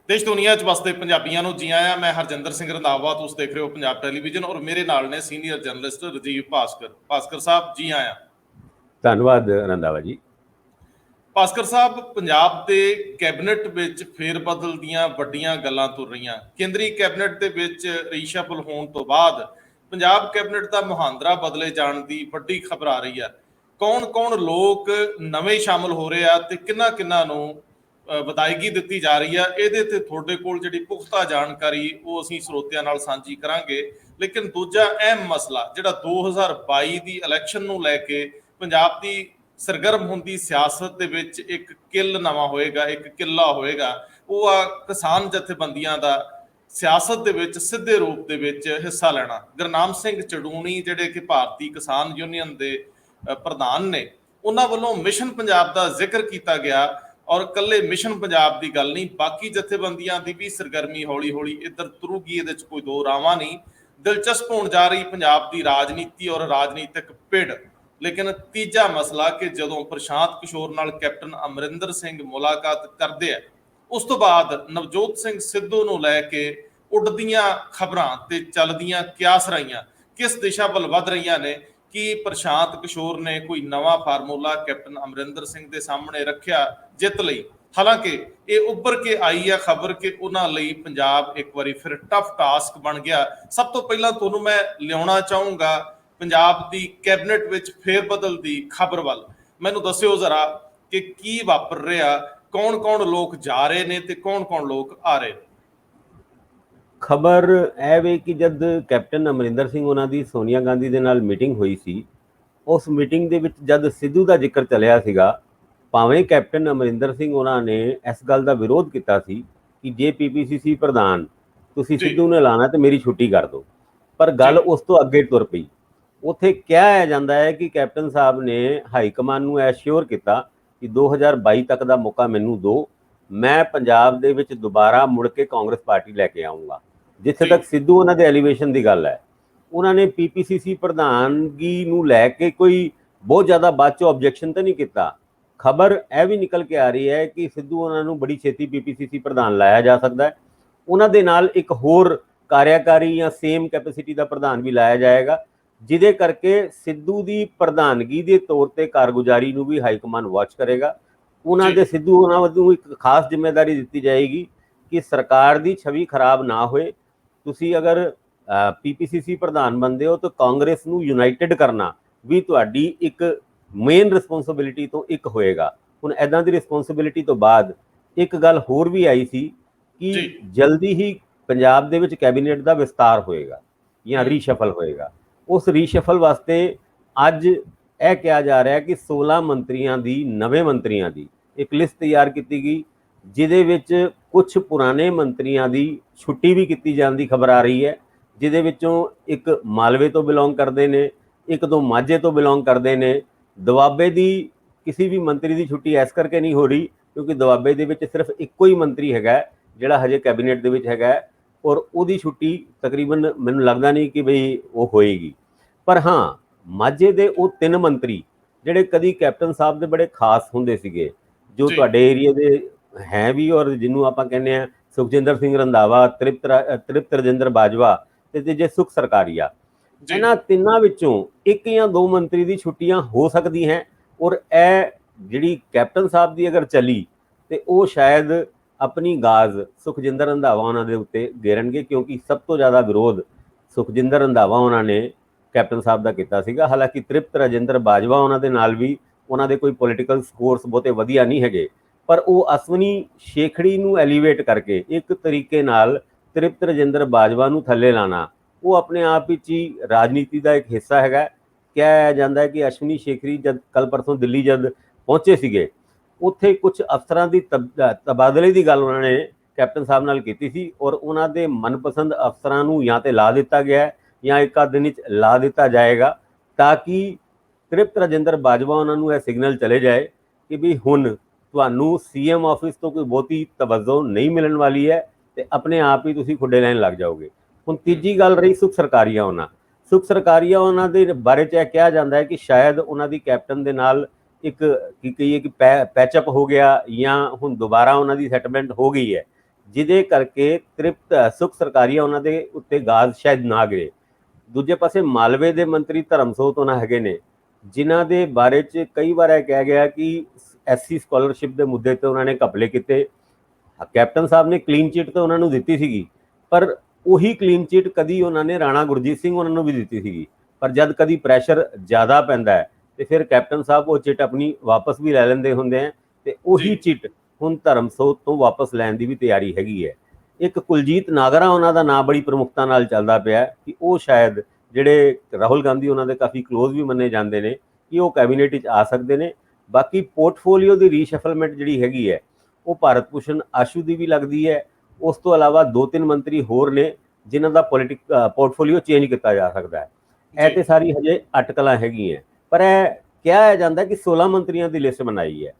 देश दुनिया च बसते पंजाबियों को जी आया। मैं हरजिंदर सिंह रंधावा, तुम देख रहे हो पंजाब टैलीविजन और मेरे नाल ने सीनियर जर्नलिस्ट राजीव भास्कर। भास्कर साहब जी आया। धन्यवाद रंधावा जी। भास्कर साहब, पंजाब के कैबिनेट ਵਿੱਚ फेरबदल ਦੀਆਂ ਵੱਡੀਆਂ ਗੱਲਾਂ ਤੁਰ ਰਹੀਆਂ। ਕੇਂਦਰੀ ਕੈਬਨਿਟ ਦੇ ਵਿੱਚ ਰੀਸ਼ਫਲ ਹੋਣ ਤੋਂ ਬਾਅਦ ਪੰਜਾਬ ਕੈਬਨਿਟ ਦਾ ਮੁਹਾਂਦਰਾ ਬਦਲੇ ਜਾਣ ਦੀ ਵੱਡੀ ਖਬਰ ਆ ਰਹੀ ਹੈ। ਕੌਣ ਲੋਕ ਨਵੇਂ ਸ਼ਾਮਲ ਹੋ ਰਹੇ ਆ ਤੇ ਕਿੰਨਾ ਨੂੰ ਵਿਦਾਇਗੀ ਦਿੱਤੀ ਜਾ ਰਹੀ ਆ, ਇਹਦੇ ਤੇ ਤੁਹਾਡੇ ਕੋਲ ਜਿਹੜੀ ਪੁਖਤਾ ਜਾਣਕਾਰੀ ਉਹ ਅਸੀਂ ਸਰੋਤਿਆਂ ਨਾਲ ਸਾਂਝੀ ਕਰਾਂਗੇ। ਲੇਕਿਨ ਦੂਜਾ ਅਹਿਮ ਮਸਲਾ ਜਿਹੜਾ 2022 ਦੀ ਇਲੈਕਸ਼ਨ ਨੂੰ ਲੈ ਕੇ ਪੰਜਾਬ ਦੀ ਸਰਗਰਮ ਹੁੰਦੀ ਸਿਆਸਤ ਦੇ ਵਿੱਚ ਇੱਕ ਕਿੱਲ ਨਵਾਂ ਹੋਏਗਾ, ਇੱਕ ਕਿੱਲਾ ਹੋਏਗਾ, ਉਹ ਆ ਕਿਸਾਨ ਜਥੇਬੰਦੀਆਂ ਦਾ ਸਿਆਸਤ ਦੇ ਵਿੱਚ ਸਿੱਧੇ ਰੂਪ ਦੇ ਵਿੱਚ ਹਿੱਸਾ ਲੈਣਾ। ਗੁਰਨਾਮ ਸਿੰਘ ਚੜੂਣੀ ਜਿਹੜੇ ਕਿ ਭਾਰਤੀ ਕਿਸਾਨ ਯੂਨੀਅਨ ਦੇ ਪ੍ਰਧਾਨ ਨੇ, ਉਹਨਾਂ ਵੱਲੋਂ ਮਿਸ਼ਨ ਪੰਜਾਬ ਦਾ ਜ਼ਿਕਰ ਕੀਤਾ ਗਿਆ ਔਰ ਕੱਲੇ ਮਿਸ਼ਨ ਪੰਜਾਬ ਦੀ ਗੱਲ ਨਹੀਂ, ਬਾਕੀ ਜਥੇਬੰਦੀਆਂ ਦੀ ਵੀ ਸਰਗਰਮੀ ਹੌਲੀ ਹੌਲੀ ਇੱਧਰ ਤੁਰੂਗੀ, ਇਹਦੇ 'ਚ ਕੋਈ ਦੋ ਰਾਵਾਂ ਨਹੀਂ। ਦਿਲਚਸਪ ਹੋਣ ਜਾ ਰਹੀ ਪੰਜਾਬ ਦੀ ਰਾਜਨੀਤੀ ਔਰ ਰਾਜਨੀਤਿਕ ਪਿੜ। ਲੇਕਿਨ ਤੀਜਾ ਮਸਲਾ ਕਿ ਜਦੋਂ ਪ੍ਰਸ਼ਾਂਤ ਕਿਸ਼ੋਰ ਨਾਲ ਕੈਪਟਨ ਅਮਰਿੰਦਰ ਸਿੰਘ ਮੁਲਾਕਾਤ ਕਰਦੇ ਆ, ਉਸ ਤੋਂ ਬਾਅਦ ਨਵਜੋਤ ਸਿੰਘ ਸਿੱਧੂ ਨੂੰ ਲੈ ਕੇ ਉੱਡਦੀਆਂ ਖਬਰਾਂ ਤੇ ਚੱਲਦੀਆਂ ਕਿਆਸਰਾਈਆਂ ਕਿਸ ਦਿਸ਼ਾ ਵੱਲ ਵੱਧ ਰਹੀਆਂ ਨੇ ਕਿ ਪ੍ਰਸ਼ਾਂਤ ਕਿਸ਼ੋਰ ਨੇ ਕੋਈ ਨਵਾਂ ਫਾਰਮੂਲਾ ਕੈਪਟਨ ਅਮਰਿੰਦਰ ਸਿੰਘ ਦੇ ਸਾਹਮਣੇ ਰੱਖਿਆ ਜਿੱਤ ਲਈ। ਹਾਲਾਂਕਿ ਇਹ ਉੱਭਰ ਕੇ ਆਈ ਆ ਖਬਰ ਕਿ ਉਹਨਾਂ ਲਈ ਪੰਜਾਬ ਇੱਕ ਵਾਰੀ ਫਿਰ ਟਫ ਟਾਸਕ ਬਣ ਗਿਆ। ਸਭ ਤੋਂ ਪਹਿਲਾਂ ਤੁਹਾਨੂੰ ਮੈਂ ਲਿਆਉਣਾ ਚਾਹੂੰਗਾ ਪੰਜਾਬ ਦੀ ਕੈਬਨਿਟ ਵਿੱਚ ਫੇਰਬਦਲ ਦੀ ਖਬਰ ਵੱਲ। ਮੈਨੂੰ ਦੱਸਿਓ ਜ਼ਰਾ ਕਿ ਕੀ ਵਾਪਰ ਰਿਹਾ, ਕੌਣ ਲੋਕ ਜਾ ਰਹੇ ਨੇ ਤੇ ਕੌਣ ਲੋਕ ਆ ਰਹੇ। ਖਬਰ ਇਹ ਵੇ ਕਿ ਜਦ ਕੈਪਟਨ ਅਮਰਿੰਦਰ ਸਿੰਘ ਉਹਨਾਂ ਦੀ ਸੋਨੀਆ ਗਾਂਧੀ ਦੇ ਨਾਲ ਮੀਟਿੰਗ ਹੋਈ ਸੀ, ਉਸ ਮੀਟਿੰਗ ਦੇ ਵਿੱਚ ਜਦ ਸਿੱਧੂ ਦਾ ਜ਼ਿਕਰ ਚੱਲਿਆ ਸੀਗਾ, ਭਾਵੇਂ ਕੈਪਟਨ ਅਮਰਿੰਦਰ ਸਿੰਘ ਉਹਨਾਂ ਨੇ ਇਸ ਗੱਲ ਦਾ ਵਿਰੋਧ ਕੀਤਾ ਸੀ ਕਿ ਜੇ ਪੀਪੀਸੀਸੀ ਪ੍ਰਧਾਨ ਤੁਸੀਂ ਸਿੱਧੂ ਨੇ ਲਾਣਾ ਤੇ ਮੇਰੀ ਛੁੱਟੀ ਕਰ ਦਿਓ, ਪਰ ਗੱਲ ਉਸ ਤੋਂ ਅੱਗੇ ਤੁਰ ਪਈ। ਉੱਥੇ ਕਿਹਾ ਜਾਂਦਾ ਹੈ ਕਿ ਕੈਪਟਨ ਸਾਹਿਬ ਨੇ ਹਾਈ ਕਮਾਨ ਨੂੰ ਐਸ਼ੋਰ ਕੀਤਾ ਕਿ 2022 ਤੱਕ ਦਾ ਮੌਕਾ ਮੈਨੂੰ ਦਿਓ, ਮੈਂ ਪੰਜਾਬ ਦੇ ਵਿੱਚ ਦੁਬਾਰਾ ਮੁੜ ਕੇ ਕਾਂਗਰਸ ਪਾਰਟੀ ਲੈ ਕੇ ਆਊਂਗਾ। ਜਿੱਥੇ ਤੱਕ ਸਿੱਧੂ ਉਹਨਾਂ ਦੇ ਐਲੀਵੇਸ਼ਨ ਦੀ ਗੱਲ ਹੈ, ਉਹਨਾਂ ਨੇ ਪੀਪੀਸੀਸੀ ਪ੍ਰਧਾਨਗੀ ਨੂੰ ਲੈ ਕੇ ਕੋਈ ਬਹੁਤ ਜ਼ਿਆਦਾ ਬਾਅਦ 'ਚੋਂ ਆਬਜੈਕਸ਼ਨ ਤਾਂ ਨਹੀਂ ਕੀਤਾ। ਖਬਰ ਇਹ ਵੀ ਨਿਕਲ ਕੇ ਆ ਰਹੀ ਹੈ ਕਿ ਸਿੱਧੂ ਉਹਨਾਂ ਨੂੰ ਬੜੀ ਛੇਤੀ ਪੀਪੀਸੀਸੀ ਪ੍ਰਧਾਨ ਲਾਇਆ ਜਾ ਸਕਦਾ ਹੈ। ਉਹਨਾਂ ਦੇ ਨਾਲ ਇੱਕ ਹੋਰ ਕਾਰਿਆਕਾਰੀ ਜਾਂ ਸੇਮ ਕੈਪੈਸਿਟੀ ਦਾ ਪ੍ਰਧਾਨ ਵੀ ਲਾਇਆ ਜਾਏਗਾ, ਜਿਹਦੇ ਕਰਕੇ ਸਿੱਧੂ ਦੀ ਪ੍ਰਧਾਨਗੀ ਦੇ ਤੌਰ ਤੇ ਕਾਰਗੁਜ਼ਾਰੀ ਨੂੰ ਵੀ ਹਾਈਕਮਾਨ ਵਾਚ ਕਰੇਗਾ। ਉਹਨਾਂ ਦੇ ਸਿੱਧੂ ਉਹਨਾਂ ਵੱਲੋਂ ਇੱਕ ਖਾਸ ਜ਼ਿੰਮੇਵਾਰੀ ਦਿੱਤੀ ਜਾਏਗੀ ਕਿ ਸਰਕਾਰ ਦੀ ਛਵੀ ਖਰਾਬ ਨਾ ਹੋਏ। ਤੁਸੀਂ ਅਗਰ ਪੀਪੀਸੀਸੀ ਪ੍ਰਧਾਨ ਬਣਦੇ ਹੋ ਤਾਂ ਕਾਂਗਰਸ ਨੂੰ ਯੂਨਾਈਟਿਡ ਕਰਨਾ ਵੀ ਤੁਹਾਡੀ ਇੱਕ ਮੇਨ ਰਿਸਪੌਂਸਿਬਿਲਿਟੀ ਤੋਂ ਇੱਕ ਹੋਏਗਾ। ਹੁਣ ਇੱਦਾਂ ਦੀ ਰਿਸਪੌਂਸਿਬਿਲਿਟੀ ਤੋਂ ਬਾਅਦ ਇੱਕ ਗੱਲ ਹੋਰ ਵੀ ਆਈ ਸੀ ਕਿ ਜਲਦੀ ਹੀ ਪੰਜਾਬ ਦੇ ਵਿੱਚ ਕੈਬਨਿਟ ਦਾ ਵਿਸਤਾਰ ਹੋਏਗਾ ਜਾਂ ਰੀਸ਼ਫਲ ਹੋਏਗਾ। ਉਸ ਰੀਸ਼ਫਲ ਵਾਸਤੇ ਅੱਜ ਇਹ ਕਿਹਾ ਜਾ ਰਿਹਾ ਕਿ 16 ਮੰਤਰੀਆਂ ਦੀ, ਨਵੇਂ ਮੰਤਰੀਆਂ ਦੀ ਇੱਕ ਲਿਸਟ ਤਿਆਰ ਕੀਤੀ ਗਈ, ਜਿਹਦੇ ਵਿੱਚ ਕੁਝ ਪੁਰਾਣੇ ਮੰਤਰੀਆਂ ਦੀ ਛੁੱਟੀ ਵੀ ਕੀਤੀ ਜਾਣ ਦੀ ਖਬਰ ਆ ਰਹੀ ਹੈ, ਜਿਹਦੇ ਵਿੱਚੋਂ ਇੱਕ ਮਾਲਵੇ ਤੋਂ ਬਿਲੋਂਗ ਕਰਦੇ ਨੇ, ਇੱਕ ਦੋ ਮਾਝੇ ਤੋਂ ਬਿਲੋਂਗ ਕਰਦੇ ਨੇ। ਦੁਆਬੇ ਦੀ ਕਿਸੇ ਵੀ ਮੰਤਰੀ ਦੀ ਛੁੱਟੀ ਇਸ ਕਰਕੇ ਨਹੀਂ ਹੋ ਰਹੀ ਕਿਉਂਕਿ ਦੁਆਬੇ ਦੇ ਵਿੱਚ ਸਿਰਫ ਇੱਕੋ ਹੀ ਮੰਤਰੀ ਹੈਗਾ ਜਿਹੜਾ ਹਜੇ ਕੈਬਨਿਟ ਦੇ ਵਿੱਚ ਹੈਗਾ, ਔਰ ਉਹਦੀ ਛੁੱਟੀ ਤਕਰੀਬਨ ਮੈਨੂੰ ਲੱਗਦਾ ਨਹੀਂ ਕਿ ਬਈ ਉਹ ਹੋਏਗੀ। ਪਰ ਹਾਂ, ਮਾਝੇ ਦੇ ਉਹ 3 ਮੰਤਰੀ ਜਿਹੜੇ ਕਦੀ ਕੈਪਟਨ ਸਾਹਿਬ ਦੇ ਬੜੇ ਖਾਸ ਹੁੰਦੇ ਸੀਗੇ, ਜੋ ਤੁਹਾਡੇ ਏਰੀਆ ਦੇ ਹੈ ਵੀ, ਔਰ ਜਿਹਨੂੰ ਆਪਾਂ ਕਹਿੰਦੇ ਆ ਸੁਖਜਿੰਦਰ ਸਿੰਘ ਰੰਧਾਵਾ, ਤ੍ਰਿਪਤ ਰਜਿੰਦਰ ਬਾਜਵਾ ਤੇ ਜੇ ਸੁਖ ਸਰਕਾਰੀਆ, ਇਹਨਾਂ ਤਿੰਨਾਂ ਵਿੱਚੋਂ ਇੱਕ ਜਾਂ ਦੋ ਮੰਤਰੀ ਦੀ ਛੁੱਟੀਆਂ ਹੋ ਸਕਦੀ ਹੈ। ਔਰ ਇਹ ਜਿਹੜੀ ਕੈਪਟਨ ਸਾਹਿਬ ਦੀ ਅਗਰ ਚੱਲੀ ਤੇ ਉਹ ਸ਼ਾਇਦ ਆਪਣੀ ਗਾਜ਼ ਸੁਖਜਿੰਦਰ ਰੰਧਾਵਾ ਉਹਨਾਂ ਦੇ ਉੱਤੇ ਗੇਰਨਗੇ, ਕਿਉਂਕਿ ਸਭ ਤੋਂ ਜ਼ਿਆਦਾ ਵਿਰੋਧ ਸੁਖਜਿੰਦਰ ਰੰਧਾਵਾ ਉਹਨਾਂ ਨੇ ਕੈਪਟਨ ਸਾਹਿਬ ਦਾ ਕੀਤਾ ਸੀਗਾ। ਹਾਲਾਂਕਿ ਤ੍ਰਿਪਤ ਰਜਿੰਦਰ ਬਾਜਵਾ ਉਹਨਾਂ ਦੇ ਨਾਲ ਵੀ ਉਹਨਾਂ ਦੇ ਕੋਈ ਪੋਲੀਟੀਕਲ ਸਕੋਰਸ ਬਹੁਤੇ ਵਧੀਆ ਨਹੀਂ ਹੈਗੇ, ਪਰ ਉਹ ਅਸਵਨੀ ਸ਼ੇਖੜੀ ਨੂੰ ਐਲੀਵੇਟ ਕਰਕੇ ਇੱਕ ਤਰੀਕੇ ਨਾਲ ਤ੍ਰਿਪਤ ਰਜਿੰਦਰ ਬਾਜਵਾ ਨੂੰ ਥੱਲੇ ਲਾਣਾ, ਉਹ ਆਪਣੇ ਆਪ ਵਿੱਚ ਹੀ ਰਾਜਨੀਤੀ ਦਾ ਇੱਕ ਹਿੱਸਾ ਹੈਗਾ। ਕਿਹਾ ਜਾਂਦਾ ਹੈ ਕਿ ਅਸ਼ਵਨੀ ਸ਼ੇਖੜੀ ਜਦ ਕੱਲ ਪਰਸੋਂ ਦਿੱਲੀ ਜਦ ਪਹੁੰਚੇ ਸੀਗੇ, ਉੱਥੇ ਕੁਝ ਅਫਸਰਾਂ ਦੀ ਤਬਾਦਲੇ ਦੀ ਗੱਲ ਉਹਨਾਂ ਨੇ ਕੈਪਟਨ ਸਾਹਿਬ ਨਾਲ ਕੀਤੀ ਸੀ, ਔਰ ਉਹਨਾਂ ਦੇ ਮਨਪਸੰਦ ਅਫਸਰਾਂ ਨੂੰ ਜਾਂ ਤੇ ਲਾ ਦਿੱਤਾ ਗਿਆ ਜਾਂ ਇੱਕ ਆਧ ਦਿਨ ਵਿੱਚ ਲਾ ਦਿੱਤਾ ਜਾਏਗਾ, ਤਾਂ ਕਿ ਤ੍ਰਿਪਤ ਰਜਿੰਦਰ ਬਾਜਵਾ ਉਹਨਾਂ ਨੂੰ ਇਹ ਸਿਗਨਲ ਚਲੇ ਜਾਏ ਕਿ ਵੀ ਹੁਣ ਤੁਹਾਨੂੰ ਸੀਐਮ ਆਫਿਸ ਤੋਂ ਕੋਈ ਬਹੁਤੀ ਤਵੱਜੋ ਨਹੀਂ ਮਿਲਣ ਵਾਲੀ ਹੈ ਤੇ ਆਪਣੇ ਆਪ ਹੀ ਤੁਸੀਂ ਖੁੱਡੇ ਲੈਣ ਲੱਗ ਜਾਓਗੇ। ਹੁਣ ਤੀਜੀ ਗੱਲ ਰਹੀ ਸੁਖ ਸਰਕਾਰੀਆ ਉਹਨਾਂ ਦੇ ਬਾਰੇ 'ਚ ਇਹ ਕਿਹਾ ਜਾਂਦਾ ਹੈ ਕਿ ਸ਼ਾਇਦ ਉਹਨਾਂ ਦੀ ਕੈਪਟਨ ਦੇ ਨਾਲ ਇੱਕ ਕੀ ਕਹੀਏ ਕਿ ਪੈਚਅਪ ਹੋ ਗਿਆ ਜਾਂ ਹੁਣ ਦੁਬਾਰਾ ਉਹਨਾਂ ਦੀ ਸੈਟਲਮੈਂਟ ਹੋ ਗਈ ਹੈ, ਜਿਹਦੇ ਕਰਕੇ ਤ੍ਰਿਪਤ ਸੁਖ ਸਰਕਾਰੀਆ ਉਹਨਾਂ ਦੇ ਉੱਤੇ ਗਾਜ਼ ਸ਼ਾਇਦ ਨਾ ਗਏ। ਦੂਜੇ ਪਾਸੇ ਮਾਲਵੇ ਦੇ ਮੰਤਰੀ ਧਰਮਸੋਤ ਉਹਨਾਂ ਹੈਗੇ ਨੇ, ਜਿਨ੍ਹਾਂ ਦੇ ਬਾਰੇ 'ਚ ਕਈ ਵਾਰ ਇਹ ਕਿਹਾ ਗਿਆ ਕਿ ਐਸਸੀ ਸਕਾਲਰਸ਼ਿਪ ਦੇ ਮੁੱਦੇ ਤੇ ਉਹਨਾਂ ਨੇ ਘਪਲੇ ਕੀਤੇ। ਕੈਪਟਨ ਸਾਹਿਬ ਨੇ ਕਲੀਨ ਚਿੱਟ ਤਾਂ ਉਹਨਾਂ ਨੂੰ ਦਿੱਤੀ ਸੀਗੀ, ਪਰ ਉਹੀ ਕਲੀਨ ਚਿੱਟ ਕਦੀ ਉਹਨਾਂ ਨੇ ਰਾਣਾ ਗੁਰਜੀਤ ਸਿੰਘ ਉਹਨਾਂ ਨੂੰ ਵੀ ਦਿੱਤੀ ਸੀਗੀ, ਪਰ ਜਦ ਕਦੀ ਪ੍ਰੈਸ਼ਰ ਜ਼ਿਆਦਾ ਪੈਂਦਾ ਹੈ ਤੇ ਫਿਰ ਕੈਪਟਨ ਸਾਹਿਬ ਉਹ ਚਿੱਟ ਆਪਣੀ ਵਾਪਸ ਵੀ ਲੈ ਲੈਂਦੇ ਹੁੰਦੇ ਆ, ਤੇ ਉਹੀ ਚਿੱਟ ਹੁਣ ਧਰਮਸੋਤ ਤੋਂ ਵਾਪਸ ਲੈਣ ਦੀ ਵੀ ਤਿਆਰੀ ਹੈਗੀ ਹੈ। ਇੱਕ ਕੁਲਜੀਤ ਨਾਗਰਾ ਉਹਨਾਂ ਦਾ ਨਾਂ ਬੜੀ ਪ੍ਰਮੁਖਤਾ ਨਾਲ ਚੱਲਦਾ ਪਿਆ ਕਿ ਉਹ ਸ਼ਾਇਦ ਜਿਹੜੇ ਰਾਹੁਲ ਗਾਂਧੀ ਉਹਨਾਂ ਦੇ ਕਾਫੀ ਕਲੋਜ਼ ਵੀ ਮੰਨੇ ਜਾਂਦੇ ਨੇ ਕਿ ਉਹ ਕੈਬਨਿਟ ਵਿੱਚ ਆ ਸਕਦੇ ਨੇ। ਬਾਕੀ ਪੋਰਟਫੋਲੀਓ ਦੀ ਰੀਸ਼ਫਲਮੈਂਟ ਜਿਹੜੀ ਹੈਗੀ ਹੈ ਉਹ ਭਾਰਤ ਭੂਸ਼ਣ ਆਸ਼ੂ ਦੀ ਵੀ ਲੱਗਦੀ ਹੈ। ਉਸ ਤੋਂ ਇਲਾਵਾ 2-3 ਮੰਤਰੀ ਹੋਰ ਨੇ ਜਿਨ੍ਹਾਂ ਦਾ ਪੋਰਟਫੋਲੀਓ ਚੇਂਜ ਕੀਤਾ ਜਾ ਸਕਦਾ ਹੈ। ਇਹ ਤੇ ਸਾਰੀ ਹਜੇ ਅਟਕਲਾਂ ਹੈਗੀਆਂ, ਪਰ ਇਹ ਕਿਹਾ ਜਾਂਦਾ ਕਿ 16 ਮੰਤਰੀਆਂ ਦੀ ਲਿਸਟ ਬਣਾਈ ਹੈ,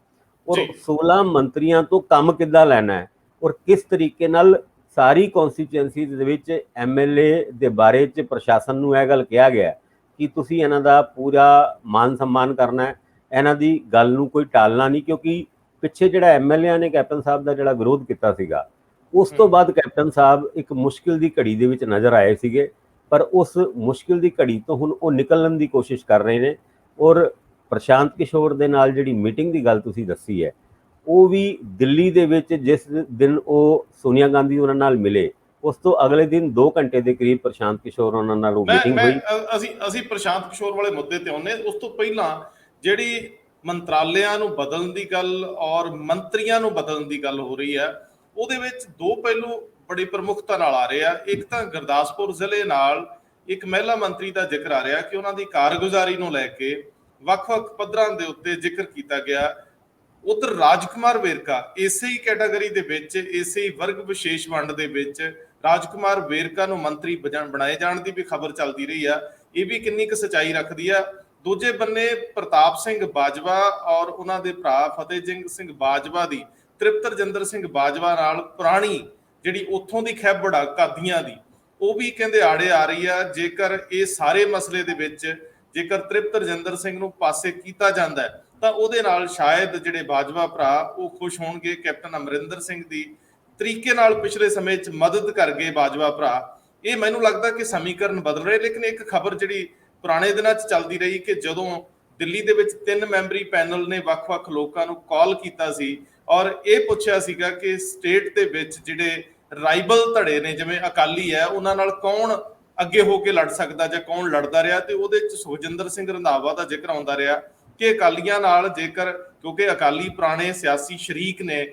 ਔਰ 16 ਮੰਤਰੀਆਂ ਤੋਂ ਕੰਮ ਕਿੱਦਾਂ ਲੈਣਾ ਹੈ ਔਰ ਕਿਸ ਤਰੀਕੇ ਨਾਲ ਸਾਰੀ ਕੌਂਸਟੀਚੁਐਂਸੀ ਦੇ ਵਿੱਚ ਐਮਐਲਏ ਦੇ ਬਾਰੇ 'ਚ ਪ੍ਰਸ਼ਾਸਨ ਨੂੰ ਇਹ ਗੱਲ ਕਿਹਾ ਗਿਆ ਕਿ ਤੁਸੀਂ ਇਹਨਾਂ ਦਾ ਪੂਰਾ ਮਾਨ ਸਨਮਾਨ ਕਰਨਾ ਹੈ, ਇਹਨਾਂ ਦੀ ਗੱਲ ਨੂੰ ਕੋਈ ਟਾਲਣਾ ਨਹੀਂ, ਕਿਉਂਕਿ ਪਿੱਛੇ ਜਿਹੜਾ ਐਮਐਲਏ ਨੇ ਕੈਪਟਨ ਸਾਹਿਬ ਦਾ ਜਿਹੜਾ ਵਿਰੋਧ ਕੀਤਾ ਸੀਗਾ, ਉਸ ਤੋਂ ਬਾਅਦ ਕੈਪਟਨ ਸਾਹਿਬ ਇੱਕ ਮੁਸ਼ਕਿਲ ਦੀ ਘੜੀ ਦੇ ਵਿੱਚ ਨਜ਼ਰ ਆਏ ਸੀਗੇ, ਪਰ ਉਸ ਮੁਸ਼ਕਿਲ ਦੀ ਘੜੀ ਤੋਂ ਹੁਣ ਉਹ ਨਿਕਲਣ ਦੀ ਕੋਸ਼ਿਸ਼ ਕਰ ਰਹੇ ਨੇ। ਔਰ ਪ੍ਰਸ਼ਾਂਤ ਕਿਸ਼ੋਰ ਦੇ ਨਾਲ ਜਿਹੜੀ ਮੀਟਿੰਗ ਦੀ ਗੱਲ ਤੁਸੀਂ ਦੱਸੀ ਹੈ, ਉਹ ਵੀ ਦਿੱਲੀ ਦੇ ਵਿੱਚ ਜਿਸ ਦਿਨ ਉਹ ਸੋਨੀਆ ਗਾਂਧੀ ਉਹਨਾਂ ਨਾਲ ਮਿਲੇ, ਉਸ ਤੋਂ ਅਗਲੇ ਦਿਨ 2 ਘੰਟੇ ਦੇ ਕਰੀਬ ਪ੍ਰਸ਼ਾਂਤ ਕਿਸ਼ੋਰ ਉਹਨਾਂ ਨਾਲ ਉਹ ਮੀਟਿੰਗ ਹੋਈ। ਅਸੀਂ ਪ੍ਰਸ਼ਾਂਤ ਕਿਸ਼ੋਰ ਵਾਲੇ ਮੁੱਦੇ ਤੇ ਆਉਂਦੇ। ਉਸ ਤੋਂ ਪਹਿਲਾਂ ਜਿਹੜੀ ਮੰਤਰਾਲਿਆਂ ਨੂੰ ਬਦਲਣ ਦੀ ਗੱਲ ਔਰ ਮੰਤਰੀਆਂ ਨੂੰ ਬਦਲਣ ਦੀ ਗੱਲ ਹੋ ਰਹੀ ਹੈ, ਉਹਦੇ ਵਿੱਚ 2 ਪਹਿਲੂ ਬੜੀ ਪ੍ਰਮੁਖਤਾ ਨਾਲ ਆ ਰਹੇ ਆ। ਇੱਕ ਤਾਂ ਗੁਰਦਾਸਪੁਰ ਜ਼ਿਲ੍ਹੇ ਨਾਲ ਇੱਕ ਮਹਿਲਾ ਮੰਤਰੀ ਦਾ ਜ਼ਿਕਰ ਆ ਰਿਹਾ ਕਿ ਉਹਨਾਂ ਦੀ ਕਾਰਗੁਜ਼ਾਰੀ ਨੂੰ ਲੈ ਕੇ ਵੱਖ-ਵੱਖ ਪੱਧਰਾਂ ਦੇ ਉੱਤੇ ਜ਼ਿਕਰ ਕੀਤਾ ਗਿਆ। ਉਧਰ ਰਾਜਕੁਮਾਰ ਵੇਰਕਾ ਇਸੇ ਹੀ ਕੈਟਾਗਰੀ ਦੇ ਵਿੱਚ, ਇਸੇ ਹੀ ਵਰਗ ਵਿਸ਼ੇਸ਼ ਵੰਡ ਦੇ ਵਿੱਚ ਰਾਜਕੁਮਾਰ ਵੇਰਕਾ ਨੂੰ ਮੰਤਰੀ ਬਣਾਏ ਜਾਣ ਦੀ ਵੀ ਖਬਰ ਚੱਲਦੀ ਰਹੀ ਆ। ਇਹ ਵੀ ਕਿੰਨੀ ਕੁ ਸਚਾਈ ਰੱਖਦੀ ਆ। ਦੂਜੇ ਬੰਨੇ ਪ੍ਰਤਾਪ ਸਿੰਘ ਬਾਜਵਾ ਔਰ ਉਹਨਾਂ ਦੇ ਭਰਾ ਫਤਿਹ ਸਿੰਘ ਬਾਜਵਾ ਦੀ ਤ੍ਰਿਪਤ ਰਜਿੰਦਰ ਸਿੰਘ ਬਾਜਵਾ ਨਾਲ ਪੁਰਾਣੀ ਜਿਹੜੀ ਉੱਥੋਂ ਦੀ ਖੈਬੜ ਆ ਕਾਦੀਆਂ ਦੀ, ਉਹ ਵੀ ਕਹਿੰਦੇ ਆੜੇ ਆ ਰਹੀ ਆ। ਜੇਕਰ ਇਹ ਸਾਰੇ ਮਸਲੇ ਦੇ ਵਿੱਚ ਜੇਕਰ ਤ੍ਰਿਪਤ ਰਜਿੰਦਰ ਸਿੰਘ ਨੂੰ ਪਾਸੇ ਕੀਤਾ ਜਾਂਦਾ ਹੈ ਤਾਂ ਉਹਦੇ ਨਾਲ ਸ਼ਾਇਦ ਜਿਹੜੇ ਬਾਜਵਾ ਭਰਾ ਉਹ ਖੁਸ਼ ਹੋਣਗੇ। ਕੈਪਟਨ ਅਮਰਿੰਦਰ ਸਿੰਘ ਦੀ ਤਰੀਕੇ ਨਾਲ ਪਿਛਲੇ ਸਮੇਂ 'ਚ ਮਦਦ ਕਰ ਗਏ ਬਾਜਵਾ ਭਰਾ। ਇਹ ਮੈਨੂੰ ਲੱਗਦਾ ਕਿ ਸਮੀਕਰਨ ਬਦਲ ਰਹੇ। ਲੇਕਿਨ ਇੱਕ ਖਬਰ ਜਿਹੜੀ ਪੁਰਾਣੇ ਦਿਨਾਂ 'ਚ ਚੱਲਦੀ ਰਹੀ ਕਿ ਜਦੋਂ ਦਿੱਲੀ ਦੇ ਵਿੱਚ 3 ਮੈਂਬਰੀ ਪੈਨਲ ਨੇ ਵੱਖ-ਵੱਖ ਲੋਕਾਂ ਨੂੰ ਕਾਲ ਕੀਤਾ ਸੀ ਔਰ ਇਹ ਪੁੱਛਿਆ ਸੀਗਾ ਕਿ ਸਟੇਟ ਦੇ ਵਿੱਚ ਜਿਹੜੇ ਰਾਈਵਲ ਧੜੇ ਨੇ ਜਿਵੇਂ ਅਕਾਲੀ ਹੈ, ਉਹਨਾਂ ਨਾਲ ਕੌਣ ਅੱਗੇ ਹੋ ਕੇ ਲੜ ਸਕਦਾ ਜਾਂ ਕੌਣ ਲੜਦਾ ਰਿਹਾ, ਤੇ ਉਹਦੇ 'ਚ ਸੁਖਜਿੰਦਰ ਸਿੰਘ ਰੰਧਾਵਾ ਦਾ ਜ਼ਿਕਰ ਆਉਂਦਾ ਰਿਹਾ ਕਿ ਅਕਾਲੀਆਂ ਨਾਲ ਜੇਕਰ, ਕਿਉਂਕਿ ਅਕਾਲੀ ਪੁਰਾਣੇ ਸਿਆਸੀ ਸ਼ਰੀਕ ਨੇ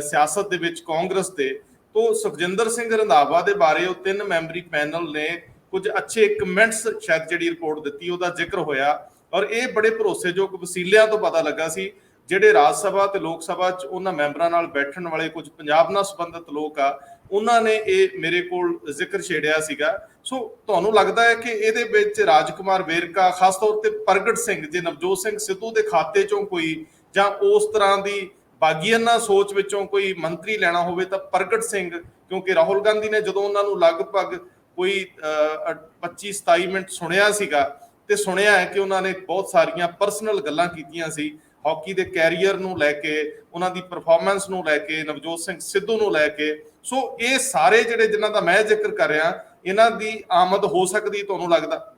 ਸਿਆਸਤ ਦੇ ਵਿੱਚ ਕਾਂਗਰਸ ਦੇ, ਤੋਂ ਸੁਖਜਿੰਦਰ ਸਿੰਘ ਰੰਧਾਵਾ ਦੇ ਬਾਰੇ ਉਹ 3 ਮੈਂਬਰੀ ਪੈਨਲ ਨੇ ਕੁਝ ਅੱਛੇ ਕਮੈਂਟਸ ਸ਼ਾਇਦ ਜਿਹੜੀ ਰਿਪੋਰਟ ਦਿੱਤੀ ਉਹਦਾ ਜ਼ਿਕਰ ਹੋਇਆ ਔਰ ਇਹ ਬੜੇ ਭਰੋਸੇਯੋਗ ਵਸੀਲਿਆਂ ਤੋਂ ਪਤਾ ਲੱਗਾ ਸੀ। ਜਿਹੜੇ ਰਾਜ ਸਭਾ ਤੇ ਲੋਕ ਸਭਾ 'ਚ ਉਹਨਾਂ ਮੈਂਬਰਾਂ ਨਾਲ ਬੈਠਣ ਵਾਲੇ ਕੁਝ ਪੰਜਾਬ ਨਾਲ ਸੰਬੰਧਿਤ ਲੋਕ ਆ, ਉਹਨਾਂ ਨੇ ਇਹ ਮੇਰੇ ਕੋਲ ਜ਼ਿਕਰ ਛੇੜਿਆ ਸੀਗਾ। ਸੋ ਤੁਹਾਨੂੰ ਲੱਗਦਾ ਹੈ ਕਿ ਇਹਦੇ ਵਿੱਚ ਰਾਜਕੁਮਾਰ ਵੇਰਕਾ, ਖਾਸ ਤੌਰ ਤੇ ਪ੍ਰਗਟ ਸਿੰਘ, ਜੇ ਨਵਜੋਤ ਸਿੰਘ ਸਿੱਧੂ ਦੇ ਖਾਤੇ 'ਚੋਂ ਕੋਈ ਜਾਂ ਉਸ ਤਰ੍ਹਾਂ ਦੀ ਬਾਗੀਆਨਾ ਸੋਚ ਵਿੱਚੋਂ ਕੋਈ ਮੰਤਰੀ ਲੈਣਾ ਹੋਵੇ ਤਾਂ ਪ੍ਰਗਟ ਸਿੰਘ, ਕਿਉਂਕਿ ਰਾਹੁਲ ਗਾਂਧੀ ਨੇ ਜਦੋਂ ਉਹਨਾਂ ਨੂੰ ਲਗਭਗ ਕੋਈ 25-27 ਮਿੰਟ ਸੁਣਿਆ ਸੀਗਾ ਤੇ ਸੁਣਿਆ ਹੈ ਕਿ ਉਹਨਾਂ ਨੇ ਬਹੁਤ ਸਾਰੀਆਂ ਪਰਸਨਲ ਗੱਲਾਂ ਕੀਤੀਆਂ ਸੀ ਹਾਕੀ ਦੇ ਕੈਰੀਅਰ ਨੂੰ ਲੈ ਕੇ, ਉਹਨਾਂ ਦੀ ਪਰਫਾਰਮੈਂਸ ਨੂੰ ਲੈ ਕੇ, ਨਵਜੋਤ ਸਿੰਘ ਸਿੱਧੂ ਨੂੰ ਲੈ ਕੇ। ਸੋ ਇਹ ਸਾਰੇ ਜਿਹੜੇ ਜਿਨ੍ਹਾਂ ਦਾ ਮੈਂ ਜ਼ਿਕਰ ਕਰ ਰਿਹਾ, ਇਹਨਾਂ ਦੀ ਆਮਦ ਹੋ ਸਕਦੀ ਤੁਹਾਨੂੰ ਲੱਗਦਾ?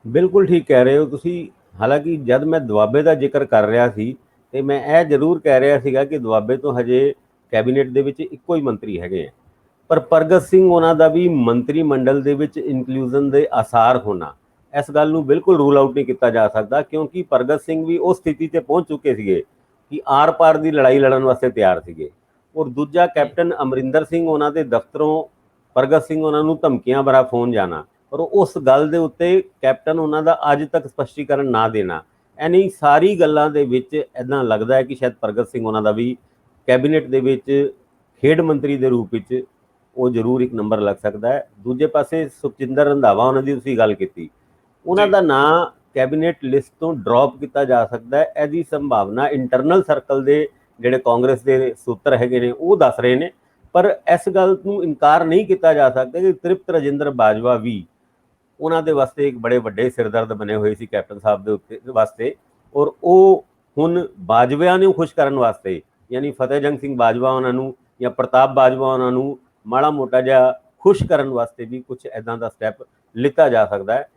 ਬਿਲਕੁਲ ਠੀਕ ਕਹਿ ਰਹੇ ਹੋ ਤੁਸੀਂ। ਹਾਲਾਂਕਿ ਜਦ ਮੈਂ ਦੁਆਬੇ ਦਾ ਜ਼ਿਕਰ ਕਰ ਰਿਹਾ ਸੀ ਤੇ ਮੈਂ ਇਹ ਜ਼ਰੂਰ ਕਹਿ ਰਿਹਾ ਸੀਗਾ ਕਿ ਦੁਆਬੇ ਤੋਂ ਹਜੇ ਕੈਬਨਿਟ ਦੇ ਵਿੱਚ ਇੱਕੋ ਹੀ ਮੰਤਰੀ ਹੈਗੇ ਆ, ਪਰ ਪ੍ਰਗਟ ਸਿੰਘ ਉਹਨਾਂ ਦਾ ਵੀ ਮੰਤਰੀ ਮੰਡਲ ਦੇ ਵਿੱਚ ਇਨਕਲੂਜਨ ਦੇ ਆਸਾਰ ਹੋਣਾ, ਇਸ ਗੱਲ ਨੂੰ ਬਿਲਕੁਲ ਰੂਲ ਆਊਟ ਨਹੀਂ ਕੀਤਾ ਜਾ ਸਕਦਾ, ਕਿਉਂਕਿ ਪ੍ਰਗਟ ਸਿੰਘ ਵੀ ਉਸ ਸਥਿਤੀ 'ਤੇ ਪਹੁੰਚ ਚੁੱਕੇ ਸੀਗੇ ਕਿ ਆਰ ਪਾਰ ਦੀ ਲੜਾਈ ਲੜਨ ਵਾਸਤੇ ਤਿਆਰ ਸੀਗੇ। ਔਰ ਦੂਜਾ, ਕੈਪਟਨ ਅਮਰਿੰਦਰ ਸਿੰਘ ਉਹਨਾਂ ਦੇ ਦਫ਼ਤਰੋਂ ਪ੍ਰਗਟ ਸਿੰਘ ਉਹਨਾਂ ਨੂੰ ਧਮਕੀਆਂ ਭਰਾ ਫੋਨ ਜਾਣਾ ਔਰ ਉਸ ਗੱਲ ਦੇ ਉੱਤੇ ਕੈਪਟਨ ਉਹਨਾਂ ਦਾ ਅੱਜ ਤੱਕ ਸਪਸ਼ਟੀਕਰਨ ਨਾ ਦੇਣਾ, ਐਨੀ ਸਾਰੀ ਗੱਲਾਂ ਦੇ ਵਿੱਚ ਇੱਦਾਂ ਲੱਗਦਾ ਹੈ ਕਿ ਸ਼ਾਇਦ ਪ੍ਰਗਟ ਸਿੰਘ ਉਹਨਾਂ ਦਾ ਵੀ ਕੈਬਨਿਟ ਦੇ ਵਿੱਚ ਖੇਡ ਮੰਤਰੀ ਦੇ ਰੂਪ ਵਿੱਚ ਉਹ ਜ਼ਰੂਰ ਇੱਕ ਨੰਬਰ ਲੱਗ ਸਕਦਾ ਹੈ। ਦੂਜੇ ਪਾਸੇ ਸੁਖਜਿੰਦਰ ਰੰਧਾਵਾ ਉਹਨਾਂ ਦੀ ਤੁਸੀਂ ਗੱਲ ਕੀਤੀ, ਉਹਨਾਂ ਦਾ ਨਾਂ ਕੈਬਨਿਟ ਲਿਸਟ ਤੋਂ ਡ੍ਰੌਪ ਕੀਤਾ ਜਾ ਸਕਦਾ ਹੈ। ਇਹਦੀ ਸੰਭਾਵਨਾ ਇੰਟਰਨਲ ਸਰਕਲ ਦੇ ਜਿਹੜੇ ਕਾਂਗਰਸ ਦੇ ਸੂਤਰ ਹੈਗੇ ਨੇ ਉਹ ਦੱਸ ਰਹੇ ਨੇ, ਪਰ ਇਸ ਗੱਲ ਨੂੰ ਇਨਕਾਰ ਨਹੀਂ ਕੀਤਾ ਜਾ ਸਕਦਾ ਕਿ ਤ੍ਰਿਪਤ ਰਜਿੰਦਰ ਬਾਜਵਾ ਵੀ ਉਹਨਾਂ ਦੇ ਵਾਸਤੇ ਇੱਕ ਬੜੇ ਵੱਡੇ ਸਿਰਦਰਦ ਬਣੇ ਹੋਏ ਸੀ ਕੈਪਟਨ ਸਾਹਿਬ ਦੇ ਉੱਤੇ ਵਾਸਤੇ, ਔਰ ਉਹ ਹੁਣ ਬਾਜਵਿਆਂ ਨੂੰ ਖੁਸ਼ ਕਰਨ ਵਾਸਤੇ, ਯਾਨੀ ਫਤਿਹ ਸਿੰਘ ਬਾਜਵਾ ਉਹਨਾਂ ਨੂੰ ਜਾਂ ਪ੍ਰਤਾਪ ਬਾਜਵਾ ਉਹਨਾਂ ਨੂੰ ਮਾੜਾ ਮੋਟਾ ਜਿਹਾ ਖੁਸ਼ ਕਰਨ ਵਾਸਤੇ ਵੀ ਕੁਝ ਇੱਦਾਂ ਦਾ ਸਟੈਪ ਲਿੱਤਾ ਜਾ ਸਕਦਾ ਹੈ।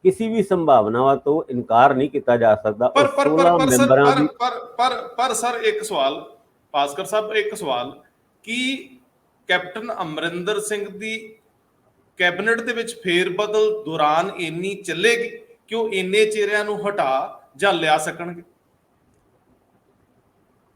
ਕਿਸੇ ਵੀ ਸੰਭਾਵਨਾਵਾਂ ਤੋਂ ਇਨਕਾਰ ਨਹੀਂ ਕੀਤਾ ਜਾ ਸਕਦਾ। ਪਰ ਉਹ ਪਰ 16 ਪਰ ਸਰ ਮੈਂਬਰਾਂ ਦੀ ਪਰ ਸਰ ਇੱਕ ਸਵਾਲ, ਭਾਸਕਰ ਸਾਹਿਬ ਇੱਕ ਸਵਾਲ, ਕਿ ਕੈਪਟਨ ਅਮਰਿੰਦਰ ਸਿੰਘ ਦੀ ਕੈਬਨਿਟ ਦੇ ਵਿੱਚ ਫੇਰ ਬਦਲ ਦੌਰਾਨ ਇੰਨੀ ਚੱਲੇਗੀ ਕਿ ਉਹ ਇੰਨੇ ਚਿਹਰਿਆਂ ਨੂੰ ਹਟਾ ਜਾਂ ਲਿਆ ਸਕਣਗੇ?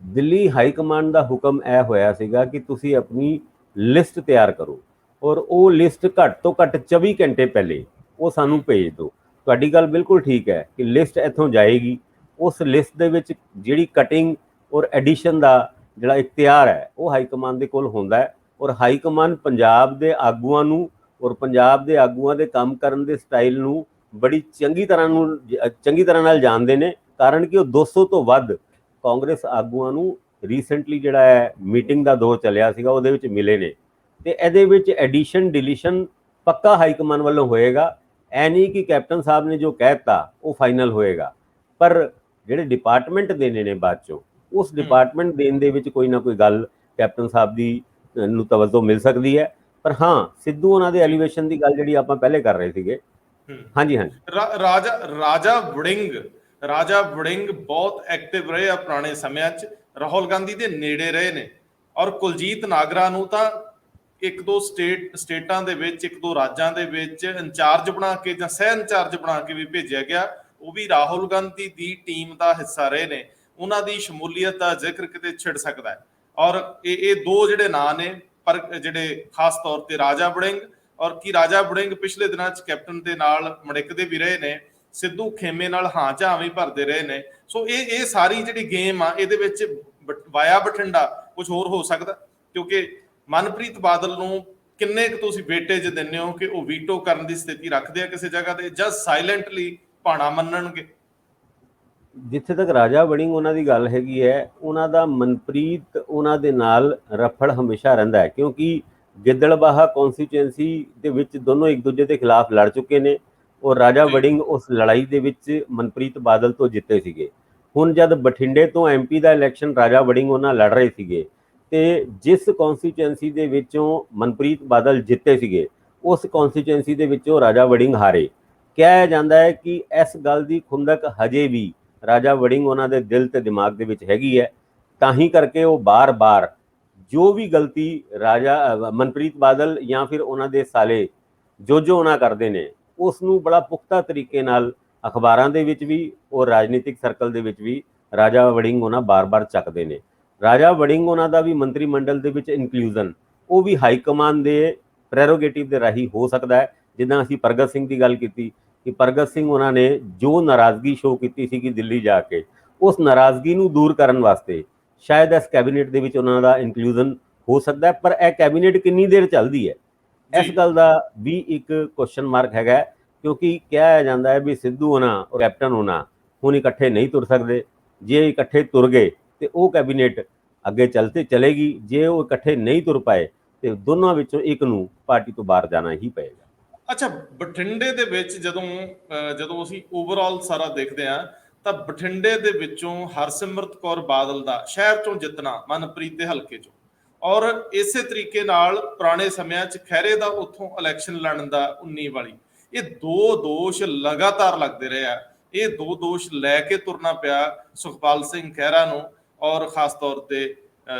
ਦਿੱਲੀ ਹਾਈ ਕਮਾਂਡ ਦਾ ਹੁਕਮ ਇਹ ਹੋਇਆ ਸੀਗਾ ਕਿ ਤੁਸੀਂ ਆਪਣੀ ਲਿਸਟ ਤਿਆਰ ਕਰੋ ਔਰ ਉਹ ਲਿਸਟ ਘੱਟ ਤੋਂ ਘੱਟ 24 ਘੰਟੇ ਪਹਿਲੇ ਉਹ ਸਾਨੂੰ ਭੇਜ ਦਿਓ। ਤੁਹਾਡੀ ਗੱਲ ਬਿਲਕੁਲ ਠੀਕ ਹੈ ਕਿ ਲਿਸਟ ਇੱਥੋਂ ਜਾਏਗੀ, ਉਸ ਲਿਸਟ ਦੇ ਵਿੱਚ ਜਿਹੜੀ ਕਟਿੰਗ ਔਰ ਐਡੀਸ਼ਨ ਦਾ ਜਿਹੜਾ ਇਖਤਿਆਰ ਹੈ ਉਹ ਹਾਈ ਕਮਾਂਡ ਦੇ ਕੋਲ ਹੁੰਦਾ ਹੈ। ਔਰ ਹਾਈ ਕਮਾਂਡ ਪੰਜਾਬ ਦੇ ਆਗੂਆਂ ਨੂੰ ਔਰ ਪੰਜਾਬ ਦੇ ਆਗੂਆਂ ਦੇ ਕੰਮ ਕਰਨ ਦੇ ਸਟਾਈਲ ਨੂੰ ਬੜੀ ਚੰਗੀ ਤਰ੍ਹਾਂ ਨਾਲ ਜਾਣਦੇ ਨੇ, ਕਾਰਨ ਕਿ ਉਹ 200 ਤੋਂ ਵੱਧ ਕਾਂਗਰਸ ਆਗੂਆਂ ਨੂੰ ਰੀਸੈਂਟਲੀ ਜਿਹੜਾ ਹੈ ਮੀਟਿੰਗ ਦਾ ਦੌਰ ਚੱਲਿਆ ਸੀਗਾ ਉਹਦੇ ਵਿੱਚ ਮਿਲੇ ਨੇ। ਤੇ ਇਹਦੇ ਵਿੱਚ ਐਡੀਸ਼ਨ ਡਿਲੀਸ਼ਨ ਪੱਕਾ ਹਾਈ ਕਮਾਂਡ ਵੱਲੋਂ ਹੋਏਗਾ। ਇਹ ਨਹੀਂ ਕਿ ਕੈਪਟਨ ਸਾਹਿਬ ਨੇ ਜੋ ਕਹਿ ਦਿੱਤਾ ਉਹ ਫਾਈਨਲ ਹੋਏਗਾ, ਪਰ ਜਿਹੜੇ ਡਿਪਾਰਟਮੈਂਟ ਦੇਣੇ ਨੇ ਬਾਅਦ ਚੋਂ ਉਸ ਡਿਪਾਰਟਮੈਂਟ ਦੇਣ ਦੇ ਵਿੱਚ ਕੋਈ ਨਾ ਕੋਈ ਗੱਲ ਕੈਪਟਨ ਸਾਹਿਬ ਦੀ ਨੂੰ ਤਵੱਜੋ ਮਿਲ ਸਕਦੀ ਹੈ। ਪਰ ਹਾਂ, ਸਿੱਧੂ ਉਹਨਾਂ ਦੇ ਐਲੀਵੇਸ਼ਨ ਦੀ ਗੱਲ ਜਿਹੜੀ ਆਪਾਂ ਪਹਿਲੇ ਕਰ ਰਹੇ ਸੀਗੇ, ਹਾਂਜੀ ਰਾਜਾ ਵੜਿੰਗ ਬਹੁਤ ਐਕਟਿਵ ਰਹੇ ਆ ਪੁਰਾਣੇ ਸਮਿਆਂ 'ਚ, ਰਾਹੁਲ ਗਾਂਧੀ ਦੇ ਨੇੜੇ ਰਹੇ ਨੇ, ਔਰ ਕੁਲਜੀਤ ਨਾਗਰਾ ਨੂੰ ਤਾਂ ਇੱਕ ਦੋ ਸਟੇਟਾਂ ਦੇ ਵਿੱਚ, ਇੱਕ ਦੋ ਰਾਜਾਂ ਦੇ ਵਿੱਚ ਇੰਚਾਰਜ ਬਣਾ ਕੇ ਜਾਂ ਸਹਿ ਇੰਚਾਰਜ ਬਣਾ ਕੇ ਵੀ ਭੇਜਿਆ ਗਿਆ। ਉਹ ਵੀ ਰਾਹੁਲ ਗਾਂਧੀ ਦੀ ਟੀਮ ਦਾ ਹਿੱਸਾ ਰਹੇ ਨੇ। ਉਹਨਾਂ ਦੀ ਸ਼ਮੂਲੀਅਤ ਦਾ ਜ਼ਿਕਰ ਕਿਤੇ ਛਿੜ ਸਕਦਾ ਹੈ। ਔਰ ਇਹ ਦੋ ਜਿਹੜੇ ਨਾਂ ਨੇ, ਪਰ ਜਿਹੜੇ ਖਾਸ ਤੌਰ ਤੇ ਰਾਜਾ ਵੜਿੰਗ, ਔਰ ਕੀ ਰਾਜਾ ਵੜਿੰਗ ਪਿਛਲੇ ਦਿਨਾਂ 'ਚ ਕੈਪਟਨ ਦੇ ਨਾਲ ਮੜਿਕਦੇ ਵੀ ਰਹੇ ਨੇ, ਸਿੱਧੂ ਖੇਮੇ ਨਾਲ ਹਾਂ ਝਾਂ ਵੀ ਭਰਦੇ ਰਹੇ ਨੇ। ਸੋ ਇਹ ਸਾਰੀ ਜਿਹੜੀ ਗੇਮ ਆ ਇਹਦੇ ਵਿੱਚ ਵਾਇਆ ਬਠਿੰਡਾ ਕੁਝ ਹੋਰ ਹੋ ਸਕਦਾ, ਕਿਉਂਕਿ ਮਨਪ੍ਰੀਤ ਬਾਦਲ ਨੂੰ ਕਿੰਨੇ ਕੁ ਤੁਸੀਂ ਵੇਟੇਜ ਦਿੰਦੇ ਹੋ ਕਿ ਉਹ ਵੀਟੋ ਕਰਨ ਦੀ ਸਥਿਤੀ ਰੱਖਦੇ ਆ ਕਿਸੇ ਜਗ੍ਹਾ ਤੇ, ਜਾਂ ਸਾਇਲੈਂਟਲੀ ਭਾਣਾ ਮੰਨਣਗੇ? ਜਿੱਥੇ ਤੱਕ ਰਾਜਾ ਵੜਿੰਗ ਉਹਨਾਂ ਦੀ ਗੱਲ ਹੈਗੀ ਹੈ, ਉਹਨਾਂ ਦਾ ਮਨਪ੍ਰੀਤ ਉਹਨਾਂ ਦੇ ਨਾਲ ਰਫੜ ਹਮੇਸ਼ਾ ਰਹਿੰਦਾ ਹੈ, ਕਿਉਂਕਿ ਗਿੱਦੜਬਾਹਾ ਕੌਂਸਟੀਚੁਐਂਸੀ ਦੇ ਵਿੱਚ ਦੋਨੋਂ ਇੱਕ ਦੂਜੇ ਦੇ ਖਿਲਾਫ ਲੜ ਚੁੱਕੇ ਨੇ ਔਰ ਰਾਜਾ ਵੜਿੰਗ ਉਸ ਲੜਾਈ ਦੇ ਵਿੱਚ ਮਨਪ੍ਰੀਤ ਬਾਦਲ ਤੋਂ ਜਿੱਤੇ ਸੀਗੇ। ਹੁਣ ਜਦ ਬਠਿੰਡੇ ਤੋਂ ਐਮਪੀ ਦਾ ਇਲੈਕਸ਼ਨ ਰਾਜਾ ਵੜਿੰਗ ਉਹਨਾਂ ਲੜ ਰਹੇ ਸੀਗੇ ਤੇ ਜਿਸ ਕੌਂਸਟੀਚੁਐਂਸੀ ਦੇ ਵਿੱਚੋਂ ਮਨਪ੍ਰੀਤ ਬਾਦਲ ਜਿੱਤੇ ਸੀਗੇ ਉਸ ਕੌਂਸਟੀਚੁਐਂਸੀ ਦੇ ਵਿੱਚੋਂ ਰਾਜਾ ਵੜਿੰਗ ਹਾਰੇ। ਕਿਹਾ ਜਾਂਦਾ ਹੈ ਕਿ ਇਸ ਗੱਲ ਦੀ ਖੁੰਦਕ ਹਜੇ ਵੀ ਰਾਜਾ ਵੜਿੰਗ ਉਹਨਾਂ ਦੇ ਦਿਲ ਤੇ ਦਿਮਾਗ ਦੇ ਵਿੱਚ ਹੈਗੀ ਹੈ, ਤਾਂ ਹੀ ਕਰਕੇ ਉਹ ਬਾਰ-ਬਾਰ ਜੋ ਵੀ ਗਲਤੀ ਮਨਪ੍ਰੀਤ ਬਾਦਲ ਜਾਂ ਫਿਰ ਉਹਨਾਂ ਦੇ ਸਾਲੇ ਜੋ ਉਹਨਾਂ ਕਰਦੇ ਨੇ ਉਸ ਨੂੰ ਬੜਾ ਪੁਖਤਾ ਤਰੀਕੇ ਨਾਲ ਅਖਬਾਰਾਂ ਦੇ ਵਿੱਚ ਵੀ ਔਰ ਰਾਜਨੀਤਿਕ ਸਰਕਲ ਦੇ ਵਿੱਚ ਵੀ ਰਾਜਾ ਵੜਿੰਗ ਉਹਨਾਂ ਬਾਰ-ਬਾਰ ਚੱਕਦੇ ਨੇ। ਰਾਜਾ ਵੜਿੰਗ ਉਹਨਾਂ ਦਾ ਵੀ ਮੰਤਰੀ ਮੰਡਲ ਦੇ ਵਿੱਚ ਇਨਕਲੂਜਨ ਉਹ ਵੀ ਹਾਈ ਕਮਾਂਡ ਦੇ ਪ੍ਰੈਰੋਗੇਟਿਵ ਦੇ ਰਾਹੀਂ ਹੋ ਸਕਦਾ ਹੈ। ਜਿੱਦਾਂ ਅਸੀਂ ਪ੍ਰਗਟ ਸਿੰਘ ਦੀ ਗੱਲ ਕੀਤੀ ਕਿ ਪ੍ਰਗਟ ਸਿੰਘ ਉਹਨਾਂ ਨੇ ਜੋ ਨਾਰਾਜ਼ਗੀ ਸ਼ੋਅ ਕੀਤੀ ਸੀ ਕਿ ਦਿੱਲੀ ਜਾ ਕੇ, ਉਸ ਨਾਰਾਜ਼ਗੀ ਨੂੰ ਦੂਰ ਕਰਨ ਵਾਸਤੇ ਸ਼ਾਇਦ ਇਸ ਕੈਬਨਿਟ ਦੇ ਵਿੱਚ ਉਹਨਾਂ ਦਾ ਇਨਕਲੂਜਨ ਹੋ ਸਕਦਾ ਹੈ। ਪਰ ਇਹ ਕੈਬਨਿਟ ਕਿੰਨੀ ਦੇਰ ਚੱਲਦੀ ਹੈ ਇਸ ਗੱਲ ਦਾ ਵੀ ਇੱਕ ਕੁਐਸਚਨ ਮਾਰਕ ਹੈਗਾ, ਕਿਉਂਕਿ ਕਿਹਾ ਜਾਂਦਾ ਹੈ ਵੀ ਸਿੱਧੂ ਹੋਣਾ ਔਰ ਕੈਪਟਨ ਹੋਣਾ ਹੁਣ ਇਕੱਠੇ ਨਹੀਂ ਤੁਰ ਸਕਦੇ। ਜੇ ਇਕੱਠੇ ਤੁਰ ਗਏ ਤੇ ਉਹ ਕੈਬਨਿਟ ਅੱਗੇ ਚਲੇਗੀ, ਜੇ ਉਹ ਇਕੱਠੇ ਨਹੀਂ ਤੁਰ ਪਾਏ ਤੇ ਦੋਨਾਂ ਵਿੱਚੋਂ ਇੱਕ ਨੂੰ ਪਾਰਟੀ ਤੋਂ ਬਾਹਰ ਜਾਣਾ ਹੀ ਪਏਗਾ। ਅੱਛਾ, ਬਠਿੰਡੇ ਦੇ ਵਿੱਚ ਜਦੋਂ ਅਸੀਂ ਓਵਰਆਲ ਸਾਰਾ ਦੇਖਦੇ ਹਾਂ ਤਾਂ ਬਠਿੰਡੇ ਦੇ ਵਿੱਚੋਂ ਹਰਸਿਮਰਤ ਕੌਰ ਬਾਦਲ ਦਾ ਸ਼ਹਿਰ ਚੋਂ ਜਿੱਤਣਾ, ਮਨਪ੍ਰੀਤ ਦੇ ਹਲਕੇ ਚੋਂ, ਔਰ ਇਸੇ ਤਰੀਕੇ ਨਾਲ ਪੁਰਾਣੇ ਸਮਿਆਂ 'ਚ ਖਹਿਰੇ ਦਾ ਉੱਥੋਂ ਇਲੈਕਸ਼ਨ ਲੜਨ ਦਾ 19 ਵਾਲੀ, ਇਹ ਦੋ ਦੋਸ਼ ਲਗਾਤਾਰ ਲੱਗਦੇ ਰਹੇ ਆ। ਇਹ ਦੋ ਦੋਸ਼ ਲੈ ਕੇ ਤੁਰਨਾ ਪਿਆ ਸੁਖਪਾਲ ਸਿੰਘ ਖਹਿਰਾ ਨੂੰ ਔਰ ਖਾਸ ਤੌਰ ਤੇ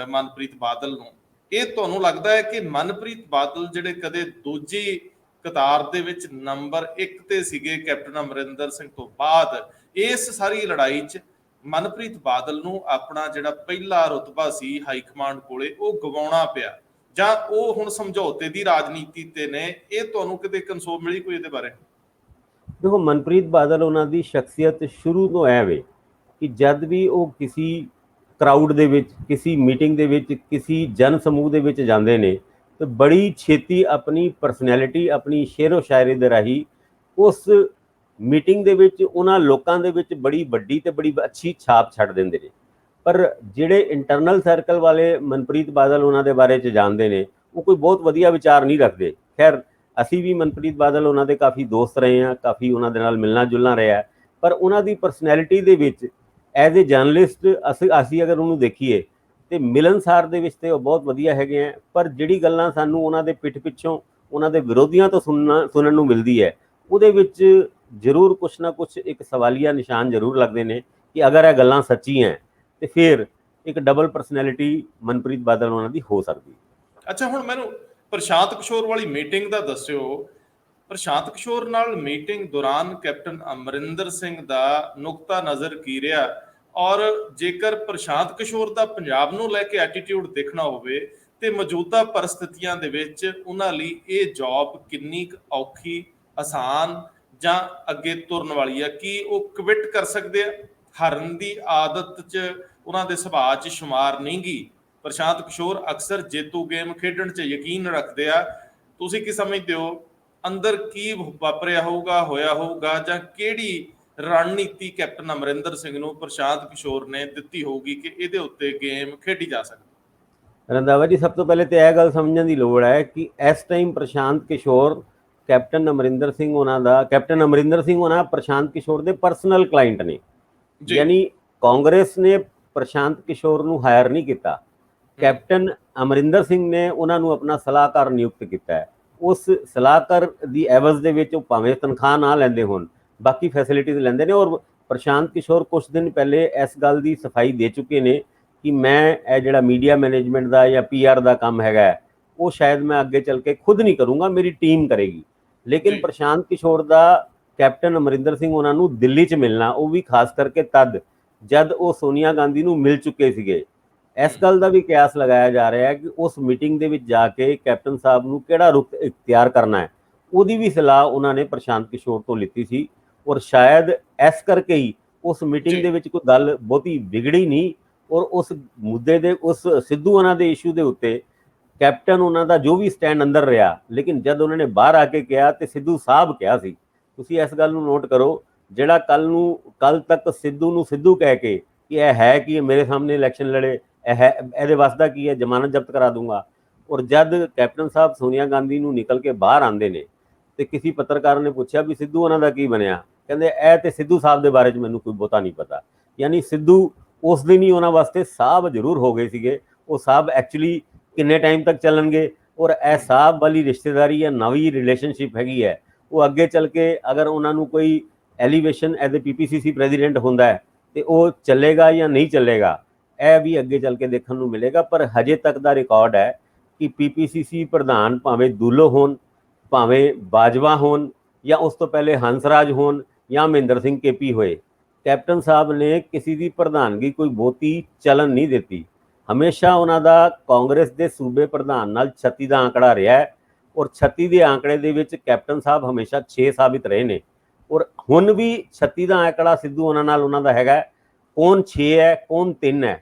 ਮਨਪ੍ਰੀਤ ਬਾਦਲ ਨੂੰ। ਇਹ ਤੁਹਾਨੂੰ ਲੱਗਦਾ ਹੈ ਕਿ ਮਨਪ੍ਰੀਤ ਬਾਦਲ ਜਿਹੜੇ ਕਦੇ ਦੂਜੀ ਕਤਾਰ ਦੇ ਵਿੱਚ ਨੰਬਰ 1 ਤੇ ਸੀਗੇ ਕੈਪਟਨ ਅਮਰਿੰਦਰ ਸਿੰਘ ਤੋਂ ਬਾਅਦ, ਇਸ ਸਾਰੀ ਲੜਾਈ 'ਚ ਮਨਪ੍ਰੀਤ ਬਾਦਲ ਨੂੰ ਆਪਣਾ ਜਿਹੜਾ ਪਹਿਲਾ ਰੁਤਬਾ ਸੀ ਹਾਈ ਕਮਾਂਡ ਕੋਲੇ ਉਹ ਗਵਾਉਣਾ ਪਿਆ, ਜਾਂ ਉਹ ਹੁਣ ਸਮਝੌਤੇ ਦੀ ਰਾਜਨੀਤੀ ਤੇ ਨੇ? ਇਹ ਤੁਹਾਨੂੰ ਕਿਤੇ ਕਨਸੋਲ ਮਿਲੀ ਕੋਈ ਇਹਦੇ ਬਾਰੇ? ਦੇਖੋ, ਮਨਪ੍ਰੀਤ ਬਾਦਲ ਉਹਨਾਂ ਦੀ ਸ਼ਖਸੀਅਤ ਸ਼ੁਰੂ ਤੋਂ ਐ ਵੇ ਕਿ ਜਦ ਵੀ ਉਹ ਕਿਸੇ ਕਰਾਊਡ ਦੇ ਵਿੱਚ, ਕਿਸੇ ਮੀਟਿੰਗ ਦੇ ਵਿੱਚ, ਕਿਸੇ ਜਨ ਸਮੂਹ ਦੇ ਵਿੱਚ ਜਾਂਦੇ ਨੇ ਤੇ ਬੜੀ ਛੇਤੀ ਆਪਣੀ ਪਰਸਨੈਲਿਟੀ, ਆਪਣੀ ਸ਼ੇਰੋ ਸ਼ਾਇਰੀ ਦੇ ਰਾਹੀਂ ਉਸ ਮੀਟਿੰਗ ਦੇ ਵਿੱਚ ਉਹਨਾਂ ਲੋਕਾਂ ਦੇ ਵਿੱਚ ਬੜੀ ਵੱਡੀ ਤੇ ਬੜੀ ਅੱਛੀ ਛਾਪ ਛੱਡ ਦਿੰਦੇ ਨੇ। ਪਰ ਜਿਹੜੇ ਇੰਟਰਨਲ ਸਰਕਲ ਵਾਲੇ ਮਨਪ੍ਰੀਤ ਬਾਦਲ ਉਹਨਾਂ ਦੇ ਬਾਰੇ 'ਚ ਜਾਣਦੇ ਨੇ ਉਹ ਕੋਈ ਬਹੁਤ ਵਧੀਆ ਵਿਚਾਰ ਨਹੀਂ ਰੱਖਦੇ। ਖੈਰ, ਅਸੀਂ ਵੀ ਮਨਪ੍ਰੀਤ ਬਾਦਲ ਉਹਨਾਂ ਦੇ ਕਾਫੀ ਦੋਸਤ ਰਹੇ ਹਾਂ, ਕਾਫੀ ਉਹਨਾਂ ਦੇ ਨਾਲ ਮਿਲਣਾ ਜੁਲਣਾ ਰਿਹਾ, ਪਰ ਉਹਨਾਂ ਦੀ ਪਰਸਨੈਲਿਟੀ ਦੇ ਵਿੱਚ ਐਜ਼ ਏ ਜਰਨਲਿਸਟ ਅਸੀਂ ਅਗਰ ਉਹਨੂੰ ਦੇਖੀਏ ਤੇ ਮਿਲਨਸਾਰ ਦੇ ਵਿੱਚ ਤੇ ਉਹ ਬਹੁਤ ਵਧੀਆ ਹੈਗੇ ਆ, ਪਰ ਜਿਹੜੀ ਗੱਲਾਂ ਸਾਨੂੰ ਉਹਨਾਂ ਦੇ ਪਿੱਠ ਪਿੱਛੋਂ ਉਹਨਾਂ ਦੇ ਵਿਰੋਧੀਆਂ ਤੋਂ ਸੁਣਨ ਨੂੰ ਮਿਲਦੀ ਹੈ, ਉਹਦੇ ਵਿੱਚ ਜ਼ਰੂਰ ਕੁਛ ਨਾ ਕੁਛ ਇੱਕ ਸਵਾਲੀਆ ਨਿਸ਼ਾਨ ਜ਼ਰੂਰ ਲੱਗਦੇ ਨੇ ਕਿ ਅਗਰ ਇਹ ਗੱਲਾਂ ਸੱਚੀ ਹੈ ਤੇ ਫਿਰ ਇੱਕ ਡਬਲ ਪਰਸਨੈਲਿਟੀ ਮਨਪ੍ਰੀਤ ਬਾਦਲ ਉਹਨਾਂ ਦੀ ਹੋ ਸਕਦੀ। ਅੱਛਾ, ਹੁਣ ਮੈਨੂੰ ਪ੍ਰਸ਼ਾਂਤ ਕਿਸ਼ੋਰ ਵਾਲੀ ਮੀਟਿੰਗ ਦਾ ਦੱਸਿਓ। ਪ੍ਰਸ਼ਾਂਤ ਕਿਸ਼ੋਰ ਨਾਲ ਮੀਟਿੰਗ ਦੌਰਾਨ ਕੈਪਟਨ ਅਮਰਿੰਦਰ ਸਿੰਘ ਦਾ ਨੁਕਤਾ ਨਜ਼ਰ ਕੀ ਰਿਹਾ, ਔਰ ਜੇਕਰ ਪ੍ਰਸ਼ਾਂਤ ਕਿਸ਼ੋਰ ਦਾ ਪੰਜਾਬ ਨੂੰ ਲੈ ਕੇ ਐਟੀਟਿਊਡ ਦੇਖਣਾ ਹੋਵੇ ਤੇ ਮੌਜੂਦਾ ਪਰਿਸਥਿਤੀਆਂ ਦੇ ਵਿੱਚ ਉਹਨਾਂ ਲਈ ਇਹ ਜੌਬ ਕਿੰਨੀ ਔਖੀ, ਆਸਾਨ ਜਾਂ ਅੱਗੇ ਤੁਰਨ ਵਾਲੀ ਆ? ਕੀ ਉਹ ਕਵਿਟ ਕਰ ਸਕਦੇ ਆ? ਹਾਰਨ ਦੀ ਆਦਤ 'ਚ ਉਹਨਾਂ ਦੇ ਸੁਭਾਅ 'ਚ ਸ਼ੁਮਾਰ ਨਹੀਂ ਗੀ। ਪ੍ਰਸ਼ਾਂਤ ਕਿਸ਼ੋਰ ਅਕਸਰ ਜੇਤੂ ਗੇਮ ਖੇਡਣ 'ਚ ਯਕੀਨ ਰੱਖਦੇ ਆ। ਤੁਸੀਂ ਕੀ ਸਮਝਦੇ ਹੋ, ਅੰਦਰ ਕੀ ਵਾਪਰਿਆ ਹੋਊਗਾ, ਹੋਇਆ ਹੋਊਗਾ, ਜਾਂ ਕਿਹੜੀ ਰਣਨੀਤੀ ਕੈਪਟਨ ਅਮਰਿੰਦਰ ਸਿੰਘ ਨੂੰ ਪ੍ਰਸ਼ਾਂਤ ਕਿਸ਼ੋਰ ਨੇ ਦਿੱਤੀ ਹੋਊਗੀ ਕਿ ਇਹਦੇ ਉੱਤੇ ਗੇਮ ਖੇਡੀ ਜਾ ਸਕਦੀ? ਰੰਧਾਵਾ ਜੀ, ਸਭ ਤੋਂ ਪਹਿਲੇ ਤੇ ਇਹ ਗੱਲ ਸਮਝਣ ਦੀ ਲੋੜ ਹੈ ਕਿ ਇਸ ਟਾਈਮ ਪ੍ਰਸ਼ਾਂਤ ਕਿਸ਼ੋਰ ਕੈਪਟਨ ਅਮਰਿੰਦਰ ਸਿੰਘ ਉਹਨਾਂ ਪ੍ਰਸ਼ਾਂਤ ਕਿਸ਼ੋਰ ਦੇ ਪਰਸਨਲ ਕਲਾਇੰਟ ਨੇ। ਯਾਨੀ ਕਾਂਗਰਸ ਨੇ ਪ੍ਰਸ਼ਾਂਤ ਕਿਸ਼ੋਰ ਨੂੰ ਹਾਇਰ ਨਹੀਂ ਕੀਤਾ, ਕੈਪਟਨ ਅਮਰਿੰਦਰ ਸਿੰਘ ਨੇ ਉਹਨਾਂ ਨੂੰ ਆਪਣਾ ਸਲਾਹਕਾਰ ਨਿਯੁਕਤ ਕੀਤਾ ਹੈ। ਉਸ ਸਲਾਹਕਾਰ ਦੀ ਐਵਜ਼ ਦੇ ਵਿੱਚ ਉਹ ਭਾਵੇਂ ਤਨਖਾਹ ਨਾ ਲੈਂਦੇ ਹੋਣ, ਬਾਕੀ ਫੈਸਿਲਿਟੀਜ਼ ਲੈਂਦੇ ਨੇ। ਔਰ ਪ੍ਰਸ਼ਾਂਤ ਕਿਸ਼ੋਰ ਕੁਝ ਦਿਨ ਪਹਿਲੇ ਇਸ ਗੱਲ ਦੀ ਸਫਾਈ ਦੇ ਚੁੱਕੇ ਨੇ ਕਿ ਮੈਂ ਇਹ ਜਿਹੜਾ ਮੀਡੀਆ ਮੈਨੇਜਮੈਂਟ ਦਾ ਜਾਂ PR ਦਾ ਕੰਮ ਹੈਗਾ ਉਹ ਸ਼ਾਇਦ ਮੈਂ ਅੱਗੇ ਚੱਲ ਕੇ ਖੁਦ ਨਹੀਂ ਕਰੂੰਗਾ, ਮੇਰੀ ਟੀਮ ਕਰੇਗੀ। ਲੇਕਿਨ ਪ੍ਰਸ਼ਾਂਤ ਕਿਸ਼ੋਰ ਦਾ ਕੈਪਟਨ ਅਮਰਿੰਦਰ ਸਿੰਘ ਉਹਨਾਂ ਨੂੰ ਦਿੱਲੀ 'ਚ ਮਿਲਣਾ, ਉਹ ਵੀ ਖਾਸ ਕਰਕੇ ਤਦ ਜਦ ਉਹ ਸੋਨੀਆ ਗਾਂਧੀ ਨੂੰ ਮਿਲ ਚੁੱਕੇ ਸੀਗੇ। ਇਸ ਗੱਲ ਦਾ ਵੀ ਕਿਆਸ ਲਗਾਇਆ ਜਾ ਰਿਹਾ ਹੈ ਕਿ ਉਸ ਮੀਟਿੰਗ ਦੇ ਵਿੱਚ ਜਾ ਕੇ ਕੈਪਟਨ ਸਾਹਿਬ ਨੂੰ ਕਿਹੜਾ ਰੁਖ ਇਖਤਿਆਰ ਕਰਨਾ ਹੈ, ਉਹਦੀ ਵੀ ਸਲਾਹ ਉਹਨਾਂ ਨੇ ਪ੍ਰਸ਼ਾਂਤ ਕਿਸ਼ੋਰ ਤੋਂ ਲਿੱਤੀ ਸੀ। ਔਰ ਸ਼ਾਇਦ ਇਸ ਕਰਕੇ ਹੀ ਉਸ ਮੀਟਿੰਗ ਦੇ ਵਿੱਚ ਕੋਈ ਗੱਲ ਬਹੁਤੀ ਵਿਗੜੀ ਨਹੀਂ। ਔਰ ਉਸ ਮੁੱਦੇ ਦੇ, ਉਸ ਸਿੱਧੂ ਉਹਨਾਂ ਦੇ ਇਸ਼ੂ ਦੇ ਉੱਤੇ ਕੈਪਟਨ ਉਹਨਾਂ ਦਾ ਜੋ ਵੀ ਸਟੈਂਡ ਅੰਦਰ ਰਿਹਾ, ਲੇਕਿਨ ਜਦ ਉਹਨਾਂ ਨੇ ਬਾਹਰ ਆ ਕੇ ਕਿਹਾ ਤੇ ਸਿੱਧੂ ਸਾਹਿਬ ਕਿਹਾ ਸੀ। ਤੁਸੀਂ ਇਸ ਗੱਲ ਨੂੰ ਨੋਟ ਕਰੋ, ਜਿਹੜਾ ਕੱਲ ਤੱਕ ਸਿੱਧੂ ਨੂੰ ਸਿੱਧੂ ਕਹਿ ਕੇ ਕਿ ਇਹ ਹੈ ਕਿ ਇਹ ਮੇਰੇ ਸਾਹਮਣੇ ਇਲੈਕਸ਼ਨ ਲੜੇ, ਇਹਦੇ ਵੱਸ ਦਾ ਕੀ ਹੈ, ਜ਼ਮਾਨਤ ਜ਼ਬਤ ਕਰਾ ਦੂੰਗਾ। ਔਰ ਜਦ ਕੈਪਟਨ ਸਾਹਿਬ ਸੋਨੀਆ ਗਾਂਧੀ ਨੂੰ ਨਿਕਲ ਕੇ ਬਾਹਰ ਆਉਂਦੇ ਨੇ ਤੇ ਕਿਸੇ ਪੱਤਰਕਾਰ ਨੇ ਪੁੱਛਿਆ ਵੀ ਸਿੱਧੂ ਉਹਨਾਂ ਦਾ ਕੀ ਬਣਿਆ, ਕਹਿੰਦੇ ਇਹ ਤੇ ਸਿੱਧੂ ਸਾਹਿਬ ਦੇ ਬਾਰੇ 'ਚ ਮੈਨੂੰ ਕੋਈ ਬਹੁਤਾ ਨਹੀਂ ਪਤਾ। ਯਾਨੀ ਸਿੱਧੂ ਉਸ ਦਿਨ ਹੀ ਉਹਨਾਂ ਵਾਸਤੇ ਸਾਹਬ ਜ਼ਰੂਰ ਹੋ ਗਏ ਸੀਗੇ। ਉਹ ਸਾਹਬ ਐਕਚੁਅਲੀ ਕਿੰਨੇ ਟਾਈਮ ਤੱਕ ਚੱਲਣਗੇ, ਔਰ ਇਹ ਸਾਹਬ ਵਾਲੀ ਰਿਸ਼ਤੇਦਾਰੀ ਜਾਂ ਨਵੀਂ ਰਿਲੇਸ਼ਨਸ਼ਿਪ ਹੈਗੀ ਹੈ, ਉਹ ਅੱਗੇ ਚੱਲ ਕੇ ਅਗਰ ਉਹਨਾਂ ਨੂੰ ਕੋਈ elevation as a PPCC president ਹੁੰਦਾ ਹੈ ਤੇ ਉਹ ਚੱਲੇਗਾ ਜਾਂ ਨਹੀਂ ਚੱਲੇਗਾ, ਇਹ ਵੀ ਅੱਗੇ ਚੱਲ ਕੇ ਦੇਖਣ ਨੂੰ ਮਿਲੇਗਾ। ਪਰ ਹਜੇ ਤੱਕ ਦਾ ਰਿਕਾਰਡ ਹੈ ਕਿ PPCC ਪ੍ਰਧਾਨ ਭਾਵੇਂ ਦੁੱਲੋ ਹੋਣ, ਭਾਵੇਂ ਬਾਜਵਾ ਹੋਣ, ਜਾਂ ਉਸ ਤੋਂ ਪਹਿਲੇ ਹੰਸਰਾਜ ਹੋਣ ਜਾਂ ਮਹਿੰਦਰ ਸਿੰਘ KP ਹੋਏ, ਕੈਪਟਨ ਸਾਹਿਬ ਨੇ ਕਿਸੇ ਦੀ ਪ੍ਰਧਾਨਗੀ ਕੋਈ ਬਹੁਤੀ ਚੱਲਣ ਨਹੀਂ ਦਿੱਤੀ। ਹਮੇਸ਼ਾ ਉਹਨਾਂ ਦਾ ਕਾਂਗਰਸ ਦੇ ਸੂਬੇ ਪ੍ਰਧਾਨ ਨਾਲ 36 ਦਾ ਆંકੜਾ ਰਿਹਾ ਹੈ, ਔਰ 36 ਦੇ ਆંકੜੇ ਦੇ ਵਿੱਚ ਕੈਪਟਨ ਸਾਹਿਬ ਹਮੇਸ਼ਾ 6 ਸਾਬਿਤ ਰਹੇ ਨੇ। ਔਰ ਹੁਣ ਵੀ 36 ਦਾ ਆંકੜਾ ਸਿੱਧੂ ਉਹਨਾਂ ਨਾਲ ਉਹਨਾਂ ਦਾ ਹੈਗਾ। ਕੌਣ 6 ਹੈ, ਕੌਣ 3 ਹੈ,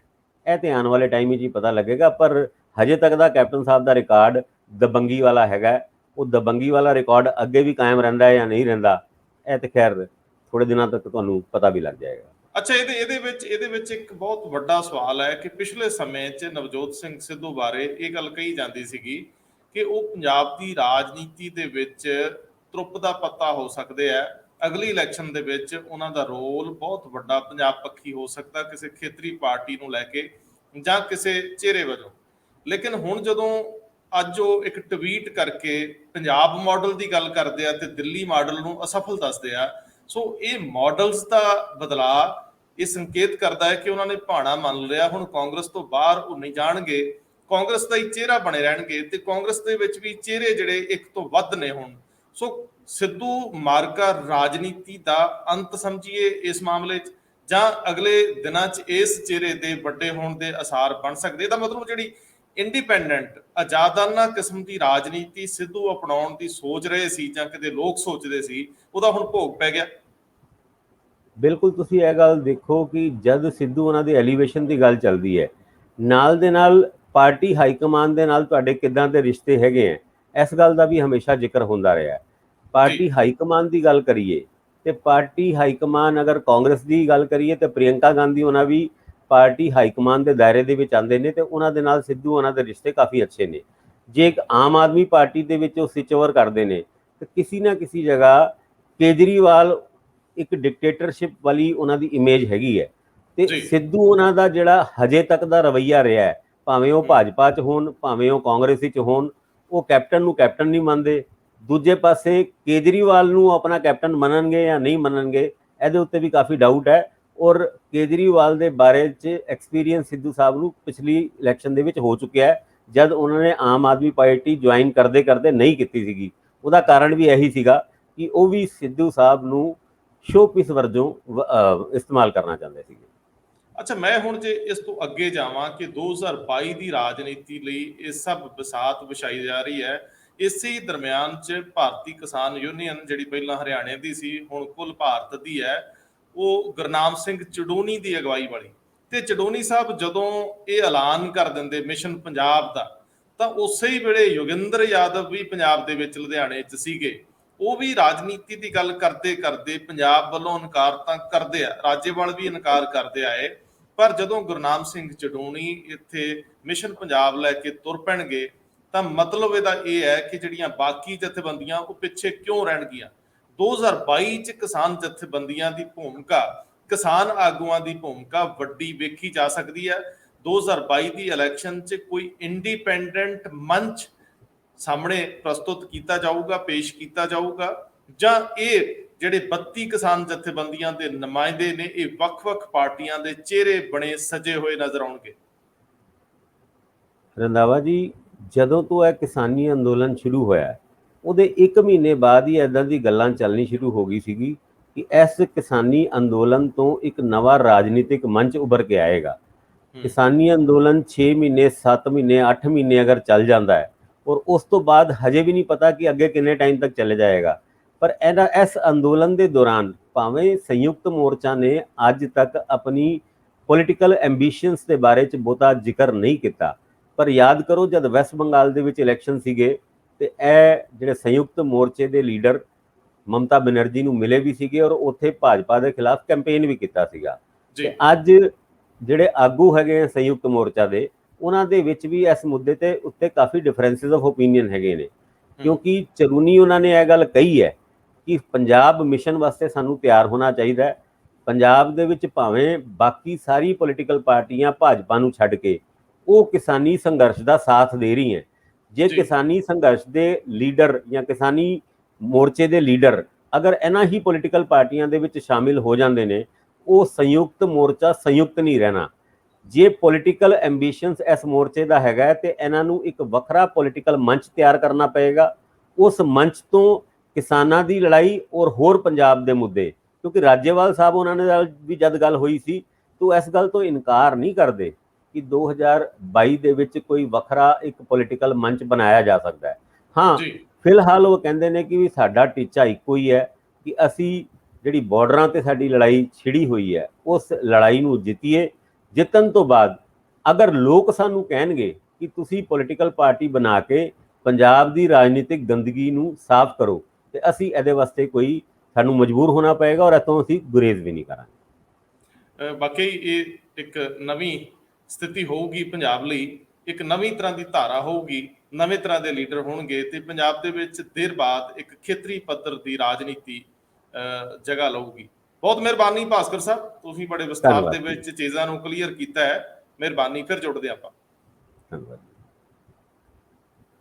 ਇਹ ਤੇ ਆਉਣ ਵਾਲੇ ਟਾਈਮ ਵਿੱਚ ਹੀ ਪਤਾ ਲੱਗੇਗਾ। ਪਰ ਹਜੇ ਤੱਕ ਦਾ ਕੈਪਟਨ ਸਾਹਿਬ ਦਾ ਰਿਕਾਰਡ ਦਬੰਗੀ ਵਾਲਾ ਹੈਗਾ। ਉਹ ਦਬੰਗੀ ਵਾਲਾ ਰਿਕਾਰਡ ਅੱਗੇ ਵੀ ਕਾਇਮ ਰਹਿੰਦਾ ਹੈ ਜਾਂ ਨਹੀਂ ਰਹਿੰਦਾ, ਇਹ ਤੇ ਖੈਰ ਥੋੜੇ ਦਿਨਾਂ ਤੱਕ ਤੁਹਾਨੂੰ ਪਤਾ ਵੀ ਲੱਗ ਜਾਏਗਾ। ਅੱਛਾ, ਇਹਦੇ ਵਿੱਚ ਇੱਕ ਬਹੁਤ ਵੱਡਾ ਸਵਾਲ ਹੈ ਕਿ ਪਿਛਲੇ ਸਮੇਂ 'ਚ ਨਵਜੋਤ ਸਿੰਘ ਸਿੱਧੂ ਬਾਰੇ ਇਹ ਗੱਲ ਕਹੀ ਜਾਂਦੀ ਸੀਗੀ ਕਿ ਉਹ ਪੰਜਾਬ ਦੀ ਰਾਜਨੀਤੀ ਦੇ ਵਿੱਚ ਤਰੁੱਪ ਦਾ ਪੱਤਾ ਹੋ ਸਕਦੇ ਆ। ਅਗਲੀ ਇਲੈਕਸ਼ਨ ਦੇ ਵਿੱਚ ਉਹਨਾਂ ਦਾ ਰੋਲ ਬਹੁਤ ਵੱਡਾ ਪੰਜਾਬ ਪੱਖੀ ਹੋ ਸਕਦਾ, ਕਿਸੇ ਖੇਤਰੀ ਪਾਰਟੀ ਨੂੰ ਲੈ ਕੇ ਜਾਂ ਕਿਸੇ ਚਿਹਰੇ ਵਜੋਂ। ਲੇਕਿਨ ਹੁਣ ਜਦੋਂ ਅੱਜ ਉਹ ਇੱਕ ਟਵੀਟ ਕਰਕੇ ਪੰਜਾਬ ਮਾਡਲ ਦੀ ਗੱਲ ਕਰਦੇ ਆ ਤੇ ਦਿੱਲੀ ਮਾਡਲ ਨੂੰ ਅਸਫਲ ਦੱਸਦੇ ਆ, ਸੋ ਇਹ ਮਾਡਲਸ ਦਾ ਬਦਲਾਅ ਇਹ ਸੰਕੇਤ ਕਰਦਾ ਹੈ ਕਿ ਉਹਨਾਂ ਨੇ ਭਾਣਾ ਮੰਨ ਲਿਆ। ਹੁਣ ਕਾਂਗਰਸ ਤੋਂ ਬਾਹਰ ਉਹ ਨਹੀਂ ਜਾਣਗੇ, ਕਾਂਗਰਸ ਦਾ ਹੀ ਚਿਹਰਾ ਬਣੇ ਰਹਿਣਗੇ ਤੇ ਕਾਂਗਰਸ ਦੇ ਵਿੱਚ ਵੀ ਚਿਹਰੇ ਜਿਹੜੇ ਇੱਕ ਤੋਂ ਵੱਧ ਨੇ ਹੁਣ। ਸੋ ਸਿੱਧੂ ਮਾਰਕਾ ਰਾਜਨੀਤੀ ਦਾ ਅੰਤ ਸਮਝੀਏ ਇਸ ਮਾਮਲੇ 'ਚ, ਜਾਂ ਅਗਲੇ ਦਿਨਾਂ 'ਚ ਇਸ ਚਿਹਰੇ ਦੇ ਵੱਡੇ ਹੋਣ ਦੇ ਅਸਾਰ ਬਣ ਸਕਦੇ? ਇਹਦਾ ਮਤਲਬ ਜਿਹੜੀ ਇੰਡੀਪੈਂਡੈਂਟ ਆਜ਼ਾਦਾਨਾ ਕਿਸਮ ਦੀ ਰਾਜਨੀਤੀ ਸਿੱਧੂ ਅਪਣਾਉਣ ਦੀ ਸੋਚ ਰਹੇ ਸੀ ਜਾਂ ਕਿਤੇ ਲੋਕ ਸੋਚਦੇ ਸੀ, ਉਹਦਾ ਹੁਣ ਭੋਗ ਪੈ ਗਿਆ। ਬਿਲਕੁਲ, ਤੁਸੀਂ ਇਹ ਗੱਲ ਦੇਖੋ ਕਿ ਜਦ ਸਿੱਧੂ ਉਹਨਾਂ ਦੀ ਐਲੀਵੇਸ਼ਨ ਦੀ ਗੱਲ ਚੱਲਦੀ ਹੈ, ਨਾਲ ਦੇ ਨਾਲ ਪਾਰਟੀ ਹਾਈਕਮਾਨ ਦੇ ਨਾਲ ਤੁਹਾਡੇ ਕਿੱਦਾਂ ਦੇ ਰਿਸ਼ਤੇ ਹੈਗੇ ਹੈ, ਇਸ ਗੱਲ ਦਾ ਵੀ ਹਮੇਸ਼ਾ ਜ਼ਿਕਰ ਹੁੰਦਾ ਰਿਹਾ। ਪਾਰਟੀ ਹਾਈਕਮਾਨ ਦੀ ਗੱਲ ਕਰੀਏ ਤੇ ਪਾਰਟੀ ਹਾਈਕਮਾਨ ਅਗਰ ਕਾਂਗਰਸ ਦੀ ਗੱਲ ਕਰੀਏ ਤੇ ਪ੍ਰਿਯੰਕਾ ਗਾਂਧੀ ਉਹਨਾਂ ਵੀ ਪਾਰਟੀ ਹਾਈਕਮਾਨ ਦੇ ਦਾਇਰੇ ਦੇ ਵਿੱਚ ਆਉਂਦੇ ਨੇ ਤੇ ਉਹਨਾਂ ਦੇ ਨਾਲ ਸਿੱਧੂ ਉਹਨਾਂ ਦੇ ਰਿਸ਼ਤੇ ਕਾਫੀ ਅੱਛੇ ਨੇ। ਜੇ ਇੱਕ ਆਮ ਆਦਮੀ ਪਾਰਟੀ ਦੇ ਵਿੱਚ ਉਹ ਸਵਿਚ ਓਵਰ ਕਰਦੇ ਨੇ ਤੇ ਕਿਸੇ ਨਾ ਕਿਸੇ ਜਗ੍ਹਾ ਕੇਜਰੀਵਾਲ ਇੱਕ ਡਿਕਟੇਟਰਸ਼ਿਪ ਵਾਲੀ ਉਹਨਾਂ ਦੀ ਇਮੇਜ ਹੈਗੀ ਹੈ ਤੇ ਜੀ ਸਿੱਧੂ ਉਹਨਾਂ ਦਾ ਜਿਹੜਾ ਹਜੇ ਤੱਕ ਦਾ ਰਵੱਈਆ ਰਿਹਾ ਹੈ, ਭਾਵੇਂ ਉਹ ਭਾਜਪਾ 'ਚ ਹੋਣ ਭਾਵੇਂ ਉਹ ਕਾਂਗਰਸ 'ਚ ਹੋਣ, ਉਹ ਕੈਪਟਨ ਨੂੰ ਕੈਪਟਨ ਨਹੀਂ ਮੰਨਦੇ। ਦੂਜੇ ਪਾਸੇ ਕੇਜਰੀਵਾਲ ਨੂੰ ਆਪਣਾ ਕੈਪਟਨ ਮੰਨਣਗੇ ਜਾਂ ਨਹੀਂ ਮੰਨਣਗੇ, ਇਹਦੇ ਉੱਤੇ ਵੀ ਕਾਫੀ ਡਾਊਟ ਹੈ। ਔਰ ਕੇਜਰੀਵਾਲ ਦੇ ਬਾਰੇ 'ਚ ਐਕਸਪੀਰੀਅੰਸ ਸਿੱਧੂ ਸਾਹਿਬ ਨੂੰ ਪਿਛਲੀ ਇਲੈਕਸ਼ਨ ਦੇ ਵਿੱਚ ਹੋ ਚੁੱਕਿਆ ਹੈ, ਜਦ ਉਹਨਾਂ ਨੇ ਆਮ ਆਦਮੀ ਪਾਰਟੀ ਜੁਆਇਨ ਕਰਦੇ ਕਰਦੇ ਨਹੀਂ ਕੀਤੀ ਸੀਗੀ। ਉਹਦਾ ਕਾਰਨ ਵੀ ਇਹੀ ਸੀਗਾ ਕਿ ਉਹ ਵੀ ਸਿੱਧੂ ਸਾਹਿਬ ਨੂੰ ਸ਼ੋਪੀਸ ਵਜੋਂ ਇਸਤੇਮਾਲ ਕਰਨਾ ਚਾਹੁੰਦੇ ਸੀਗੇ। ਅੱਛਾ, ਮੈਂ ਹੁਣ ਜੇ ਇਸ ਤੋਂ ਅੱਗੇ ਜਾਵਾਂ ਕਿ 2022 ਦੀ ਰਾਜਨੀਤੀ ਲਈ ਇਹ ਸਭ ਬਸਾਤ ਵਿਛਾਈ ਜਾ ਰਹੀ ਹੈ, ਇਸੇ ਦਰਮਿਆਨ 'ਚ ਭਾਰਤੀ ਕਿਸਾਨ ਯੂਨੀਅਨ ਜਿਹੜੀ ਪਹਿਲਾਂ ਹਰਿਆਣੇ ਦੀ ਸੀ ਹੁਣ ਕੁੱਲ ਭਾਰਤ ਦੀ ਹੈ, ਉਹ ਗੁਰਨਾਮ ਸਿੰਘ ਚੜੂਨੀ ਦੀ ਅਗਵਾਈ ਵਾਲੀ, ਤੇ ਚੜੂਨੀ ਸਾਹਿਬ ਜਦੋਂ ਇਹ ਐਲਾਨ ਕਰ ਦਿੰਦੇ ਮਿਸ਼ਨ ਪੰਜਾਬ ਦਾ, ਤਾਂ ਉਸੇ ਹੀ ਵੇਲੇ ਯੋਗਿੰਦਰ ਯਾਦਵ ਵੀ ਪੰਜਾਬ ਦੇ ਵਿੱਚ ਲੁਧਿਆਣੇ 'ਚ ਸੀਗੇ। ਉਹ ਵੀ ਰਾਜਨੀਤੀ ਦੀ ਗੱਲ ਕਰਦੇ ਕਰਦੇ ਪੰਜਾਬ ਵੱਲੋਂ ਇਨਕਾਰ ਤਾਂ ਕਰਦੇ ਆ, ਰਾਜੇਵਾਲ ਵੀ ਇਨਕਾਰ ਕਰਦੇ ਆਏ, ਪਰ ਜਦੋਂ ਗੁਰਨਾਮ ਸਿੰਘ ਚੜੂਨੀ ਇੱਥੇ ਮਿਸ਼ਨ ਪੰਜਾਬ ਲੈ ਕੇ ਤੁਰ ਪੈਣਗੇ ਤਾਂ ਮਤਲਬ ਇਹਦਾ ਇਹ ਹੈ ਕਿ ਜਿਹੜੀਆਂ ਬਾਕੀ ਜਥੇਬੰਦੀਆਂ ਉਹ ਪਿੱਛੇ ਕਿਉਂ ਰਹਿਣਗੀਆਂ। 2022 ਚ ਕਿਸਾਨ ਜਥੇਬੰਦੀਆਂ ਦੀ ਭੂਮਿਕਾ, ਕਿਸਾਨ ਆਗੂਆਂ ਦੀ ਭੂਮਿਕਾ ਵੱਡੀ ਵੇਖੀ ਜਾ ਸਕਦੀ ਹੈ। 2022 ਦੀ ਇਲੈਕਸ਼ਨ 'ਚ ਕੋਈ ਇੰਡੀਪੈਂਡੈਂਟ ਮੰਚ ਸਾਹਮਣੇ ਪ੍ਰਸਤੁਤ ਕੀਤਾ ਜਾਊਗਾ, ਪੇਸ਼ ਕੀਤਾ ਜਾਊਗਾ, ਜਾਂ ਇਹ ਜਿਹੜੇ 32 ਕਿਸਾਨ ਜਥੇਬੰਦੀਆਂ ਦੇ ਨੁਮਾਇੰਦੇ ਨੇ ਇਹ ਵੱਖ-ਵੱਖ ਪਾਰਟੀਆਂ ਦੇ ਚਿਹਰੇ ਬਣੇ ਸਜੇ ਹੋਏ ਨਜ਼ਰ ਆਉਣਗੇ? ਰੰਧਾਵਾ ਜੀ, ਜਦੋਂ ਤੋਂ ਇਹ ਕਿਸਾਨੀ ਅੰਦੋਲਨ ਸ਼ੁਰੂ ਹੋਇਆ ਉਹਦੇ 1 ਮਹੀਨੇ ਬਾਅਦ ਹੀ ਇੱਦਾਂ ਦੀ ਗੱਲਾਂ ਚੱਲਣੀ ਸ਼ੁਰੂ ਹੋ ਗਈ ਸੀਗੀ ਕਿ ਇਸ ਕਿਸਾਨੀ ਅੰਦੋਲਨ ਤੋਂ ਇੱਕ ਨਵਾਂ ਰਾਜਨੀਤਿਕ ਮੰਚ ਉੱਭਰ ਕੇ ਆਏਗਾ। ਕਿਸਾਨੀ ਅੰਦੋਲਨ 6 ਮਹੀਨੇ 7 ਮਹੀਨੇ 8 ਮਹੀਨੇ ਅਗਰ ਚੱਲ ਜਾਂਦਾ ਹੈ ਔਰ ਉਸ ਤੋਂ ਬਾਅਦ ਹਜੇ ਵੀ ਨਹੀਂ ਪਤਾ ਕਿ ਅੱਗੇ ਕਿੰਨੇ ਟਾਈਮ ਤੱਕ ਚੱਲੇ ਜਾਏਗਾ, ਪਰ ਇਸ ਅੰਦੋਲਨ ਦੇ ਦੌਰਾਨ ਭਾਵੇਂ ਸੰਯੁਕਤ ਮੋਰਚਾ ਨੇ ਅੱਜ ਤੱਕ ਆਪਣੀ ਪੋਲੀਟੀਕਲ ਐਂਬੀਸ਼ਨਸ ਦੇ ਬਾਰੇ 'ਚ ਬਹੁਤਾ ਜ਼ਿਕਰ ਨਹੀਂ ਕੀਤਾ, ਪਰ ਯਾਦ ਕਰੋ ਜਦ ਵੈਸਟ ਬੰਗਾਲ ਦੇ ਵਿੱਚ ਇਲੈਕਸ਼ਨ ਸੀਗੇ ਤੇ ਇਹ ਜਿਹੜੇ ਸੰਯੁਕਤ ਮੋਰਚੇ ਦੇ ਲੀਡਰ ਮਮਤਾ ਬੈਨਰਜੀ ਨੂੰ ਮਿਲੇ ਵੀ ਸੀਗੇ ਔਰ ਉੱਥੇ ਭਾਜਪਾ ਦੇ ਖਿਲਾਫ ਕੈਂਪੇਨ ਵੀ ਕੀਤਾ ਸੀਗਾ। ਤੇ ਅੱਜ ਜਿਹੜੇ ਆਗੂ ਹੈਗੇ ਸੰਯੁਕਤ ਮੋਰਚਾ ਦੇ, ਉਹਨਾਂ ਦੇ ਵਿੱਚ ਵੀ ਇਸ ਮੁੱਦੇ ਤੇ ਉੱਤੇ ਕਾਫੀ ਡਿਫਰੈਂਸਿਸ ਆਫ ਓਪੀਨੀਅਨ ਹੈਗੇ ਨੇ, ਕਿਉਂਕਿ ਚਰੂਨੀ ਉਹਨਾਂ ਨੇ ਇਹ ਗੱਲ ਕਹੀ ਹੈ ਕਿ ਪੰਜਾਬ ਮਿਸ਼ਨ ਵਾਸਤੇ ਸਾਨੂੰ ਤਿਆਰ ਹੋਣਾ ਚਾਹੀਦਾ ਹੈ। ਪੰਜਾਬ ਦੇ ਵਿੱਚ ਭਾਵੇਂ ਬਾਕੀ ਸਾਰੀ ਪੋਲੀਟੀਕਲ ਪਾਰਟੀਆਂ ਭਾਜਪਾ ਨੂੰ ਛੱਡ ਕੇ ਉਹ ਕਿਸਾਨੀ ਸੰਘਰਸ਼ ਦਾ ਸਾਥ ਦੇ ਰਹੀ ਹੈ। ਜੇ ਕਿਸਾਨੀ ਸੰਘਰਸ਼ ਦੇ ਲੀਡਰ ਜਾਂ ਕਿਸਾਨੀ ਮੋਰਚੇ ਦੇ ਲੀਡਰ ਅਗਰ ਇਹਨਾਂ ਹੀ ਪੋਲੀਟੀਕਲ ਪਾਰਟੀਆਂ ਦੇ ਵਿੱਚ ਸ਼ਾਮਿਲ ਹੋ ਜਾਂਦੇ ਨੇ, ਉਹ ਸੰਯੁਕਤ ਮੋਰਚਾ ਸੰਯੁਕਤ ਨਹੀਂ ਰਹਿਣਾ। ਜੇ ਪੋਲੀਟੀਕਲ ਐਂਬੀਸ਼ਨਸ ਇਸ ਮੋਰਚੇ ਦਾ ਹੈਗਾ ਤੇ ਇਹਨਾਂ ਨੂੰ ਇੱਕ ਵੱਖਰਾ ਪੋਲੀਟੀਕਲ ਮੰਚ ਤਿਆਰ ਕਰਨਾ ਪਏਗਾ। ਉਸ ਮੰਚ ਤੋਂ ਕਿਸਾਨਾਂ ਦੀ ਲੜਾਈ ਔਰ ਹੋਰ ਪੰਜਾਬ ਦੇ ਮੁੱਦੇ, ਕਿਉਂਕਿ ਰਾਜੇਵਾਲ ਸਾਹਿਬ ਉਹਨਾਂ ਨਾਲ ਵੀ ਜਦ ਗੱਲ ਹੋਈ ਸੀ ਤਾਂ ਇਸ ਗੱਲ ਤੋਂ ਇਨਕਾਰ ਨਹੀਂ ਕਰਦੇ ਕਿ 2022 ਦੇ ਵਿੱਚ ਕੋਈ ਵੱਖਰਾ ਇੱਕ ਪੋਲੀਟੀਕਲ ਮੰਚ ਬਣਾਇਆ ਜਾ ਸਕਦਾ ਹੈ। ਹਾਂ, ਫਿਲਹਾਲ ਉਹ ਕਹਿੰਦੇ ਨੇ ਕਿ ਵੀ ਸਾਡਾ ਟੀਚਾ ਇੱਕੋ ਹੀ ਹੈ ਕਿ ਅਸੀਂ ਜਿਹੜੀ ਬਾਰਡਰਾਂ ਤੇ ਸਾਡੀ ਲੜਾਈ ਛਿੜੀ ਹੋਈ ਹੈ ਉਸ ਲੜਾਈ ਨੂੰ ਜਿੱਤੀਏ। ਜਿੱਤਣ ਤੋਂ ਬਾਅਦ ਅਗਰ ਲੋਕ ਸਾਨੂੰ ਕਹਿਣਗੇ ਕਿ ਤੁਸੀਂ ਪੋਲੀਟੀਕਲ ਪਾਰਟੀ ਬਣਾ ਕੇ ਪੰਜਾਬ ਦੀ ਰਾਜਨੀਤਿਕ ਗੰਦਗੀ ਨੂੰ ਸਾਫ਼ ਕਰੋ, ਤੇ ਅਸੀਂ ਇਹਦੇ ਵਾਸਤੇ ਕੋਈ ਸਾਨੂੰ ਮਜਬੂਰ ਹੋਣਾ ਪਏਗਾ ਔਰ ਇੱਥੋਂ ਅਸੀਂ ਗੁਰੇਜ਼ ਵੀ ਨਹੀਂ ਕਰਾਂਗੇ। ਬਾਕੀ ਇਹ ਇੱਕ ਨਵੀਂ ਸਥਿਤੀ ਹੋਊਗੀ ਪੰਜਾਬ ਲਈ, ਇੱਕ ਨਵੀਂ ਤਰ੍ਹਾਂ ਦੀ ਧਾਰਾ ਹੋਊਗੀ, ਨਵੇਂ ਤਰ੍ਹਾਂ ਦੇ ਲੀਡਰ ਹੋਣਗੇ ਤੇ ਪੰਜਾਬ ਦੇ ਵਿੱਚ ਦੇਰ ਬਾਅਦ ਇੱਕ ਖੇਤਰੀ ਪੱਧਰ ਦੀ ਰਾਜਨੀਤੀ ਜਗ੍ਹਾ ਲਊਗੀ। ਬਹੁਤ ਮਿਹਰਬਾਨੀ ਭਾਸਕਰ ਸਾਹਿਬ, ਤੁਸੀਂ ਬੜੇ ਵਿਸਥਾਰ ਦੇ ਵਿੱਚ ਚੀਜ਼ਾਂ ਨੂੰ ਕਲੀਅਰ ਕੀਤਾ ਹੈ। ਮਿਹਰਬਾਨੀ, ਫਿਰ ਜੁੜਦੇ ਆਪਾਂ। ਧੰਨਵਾਦ।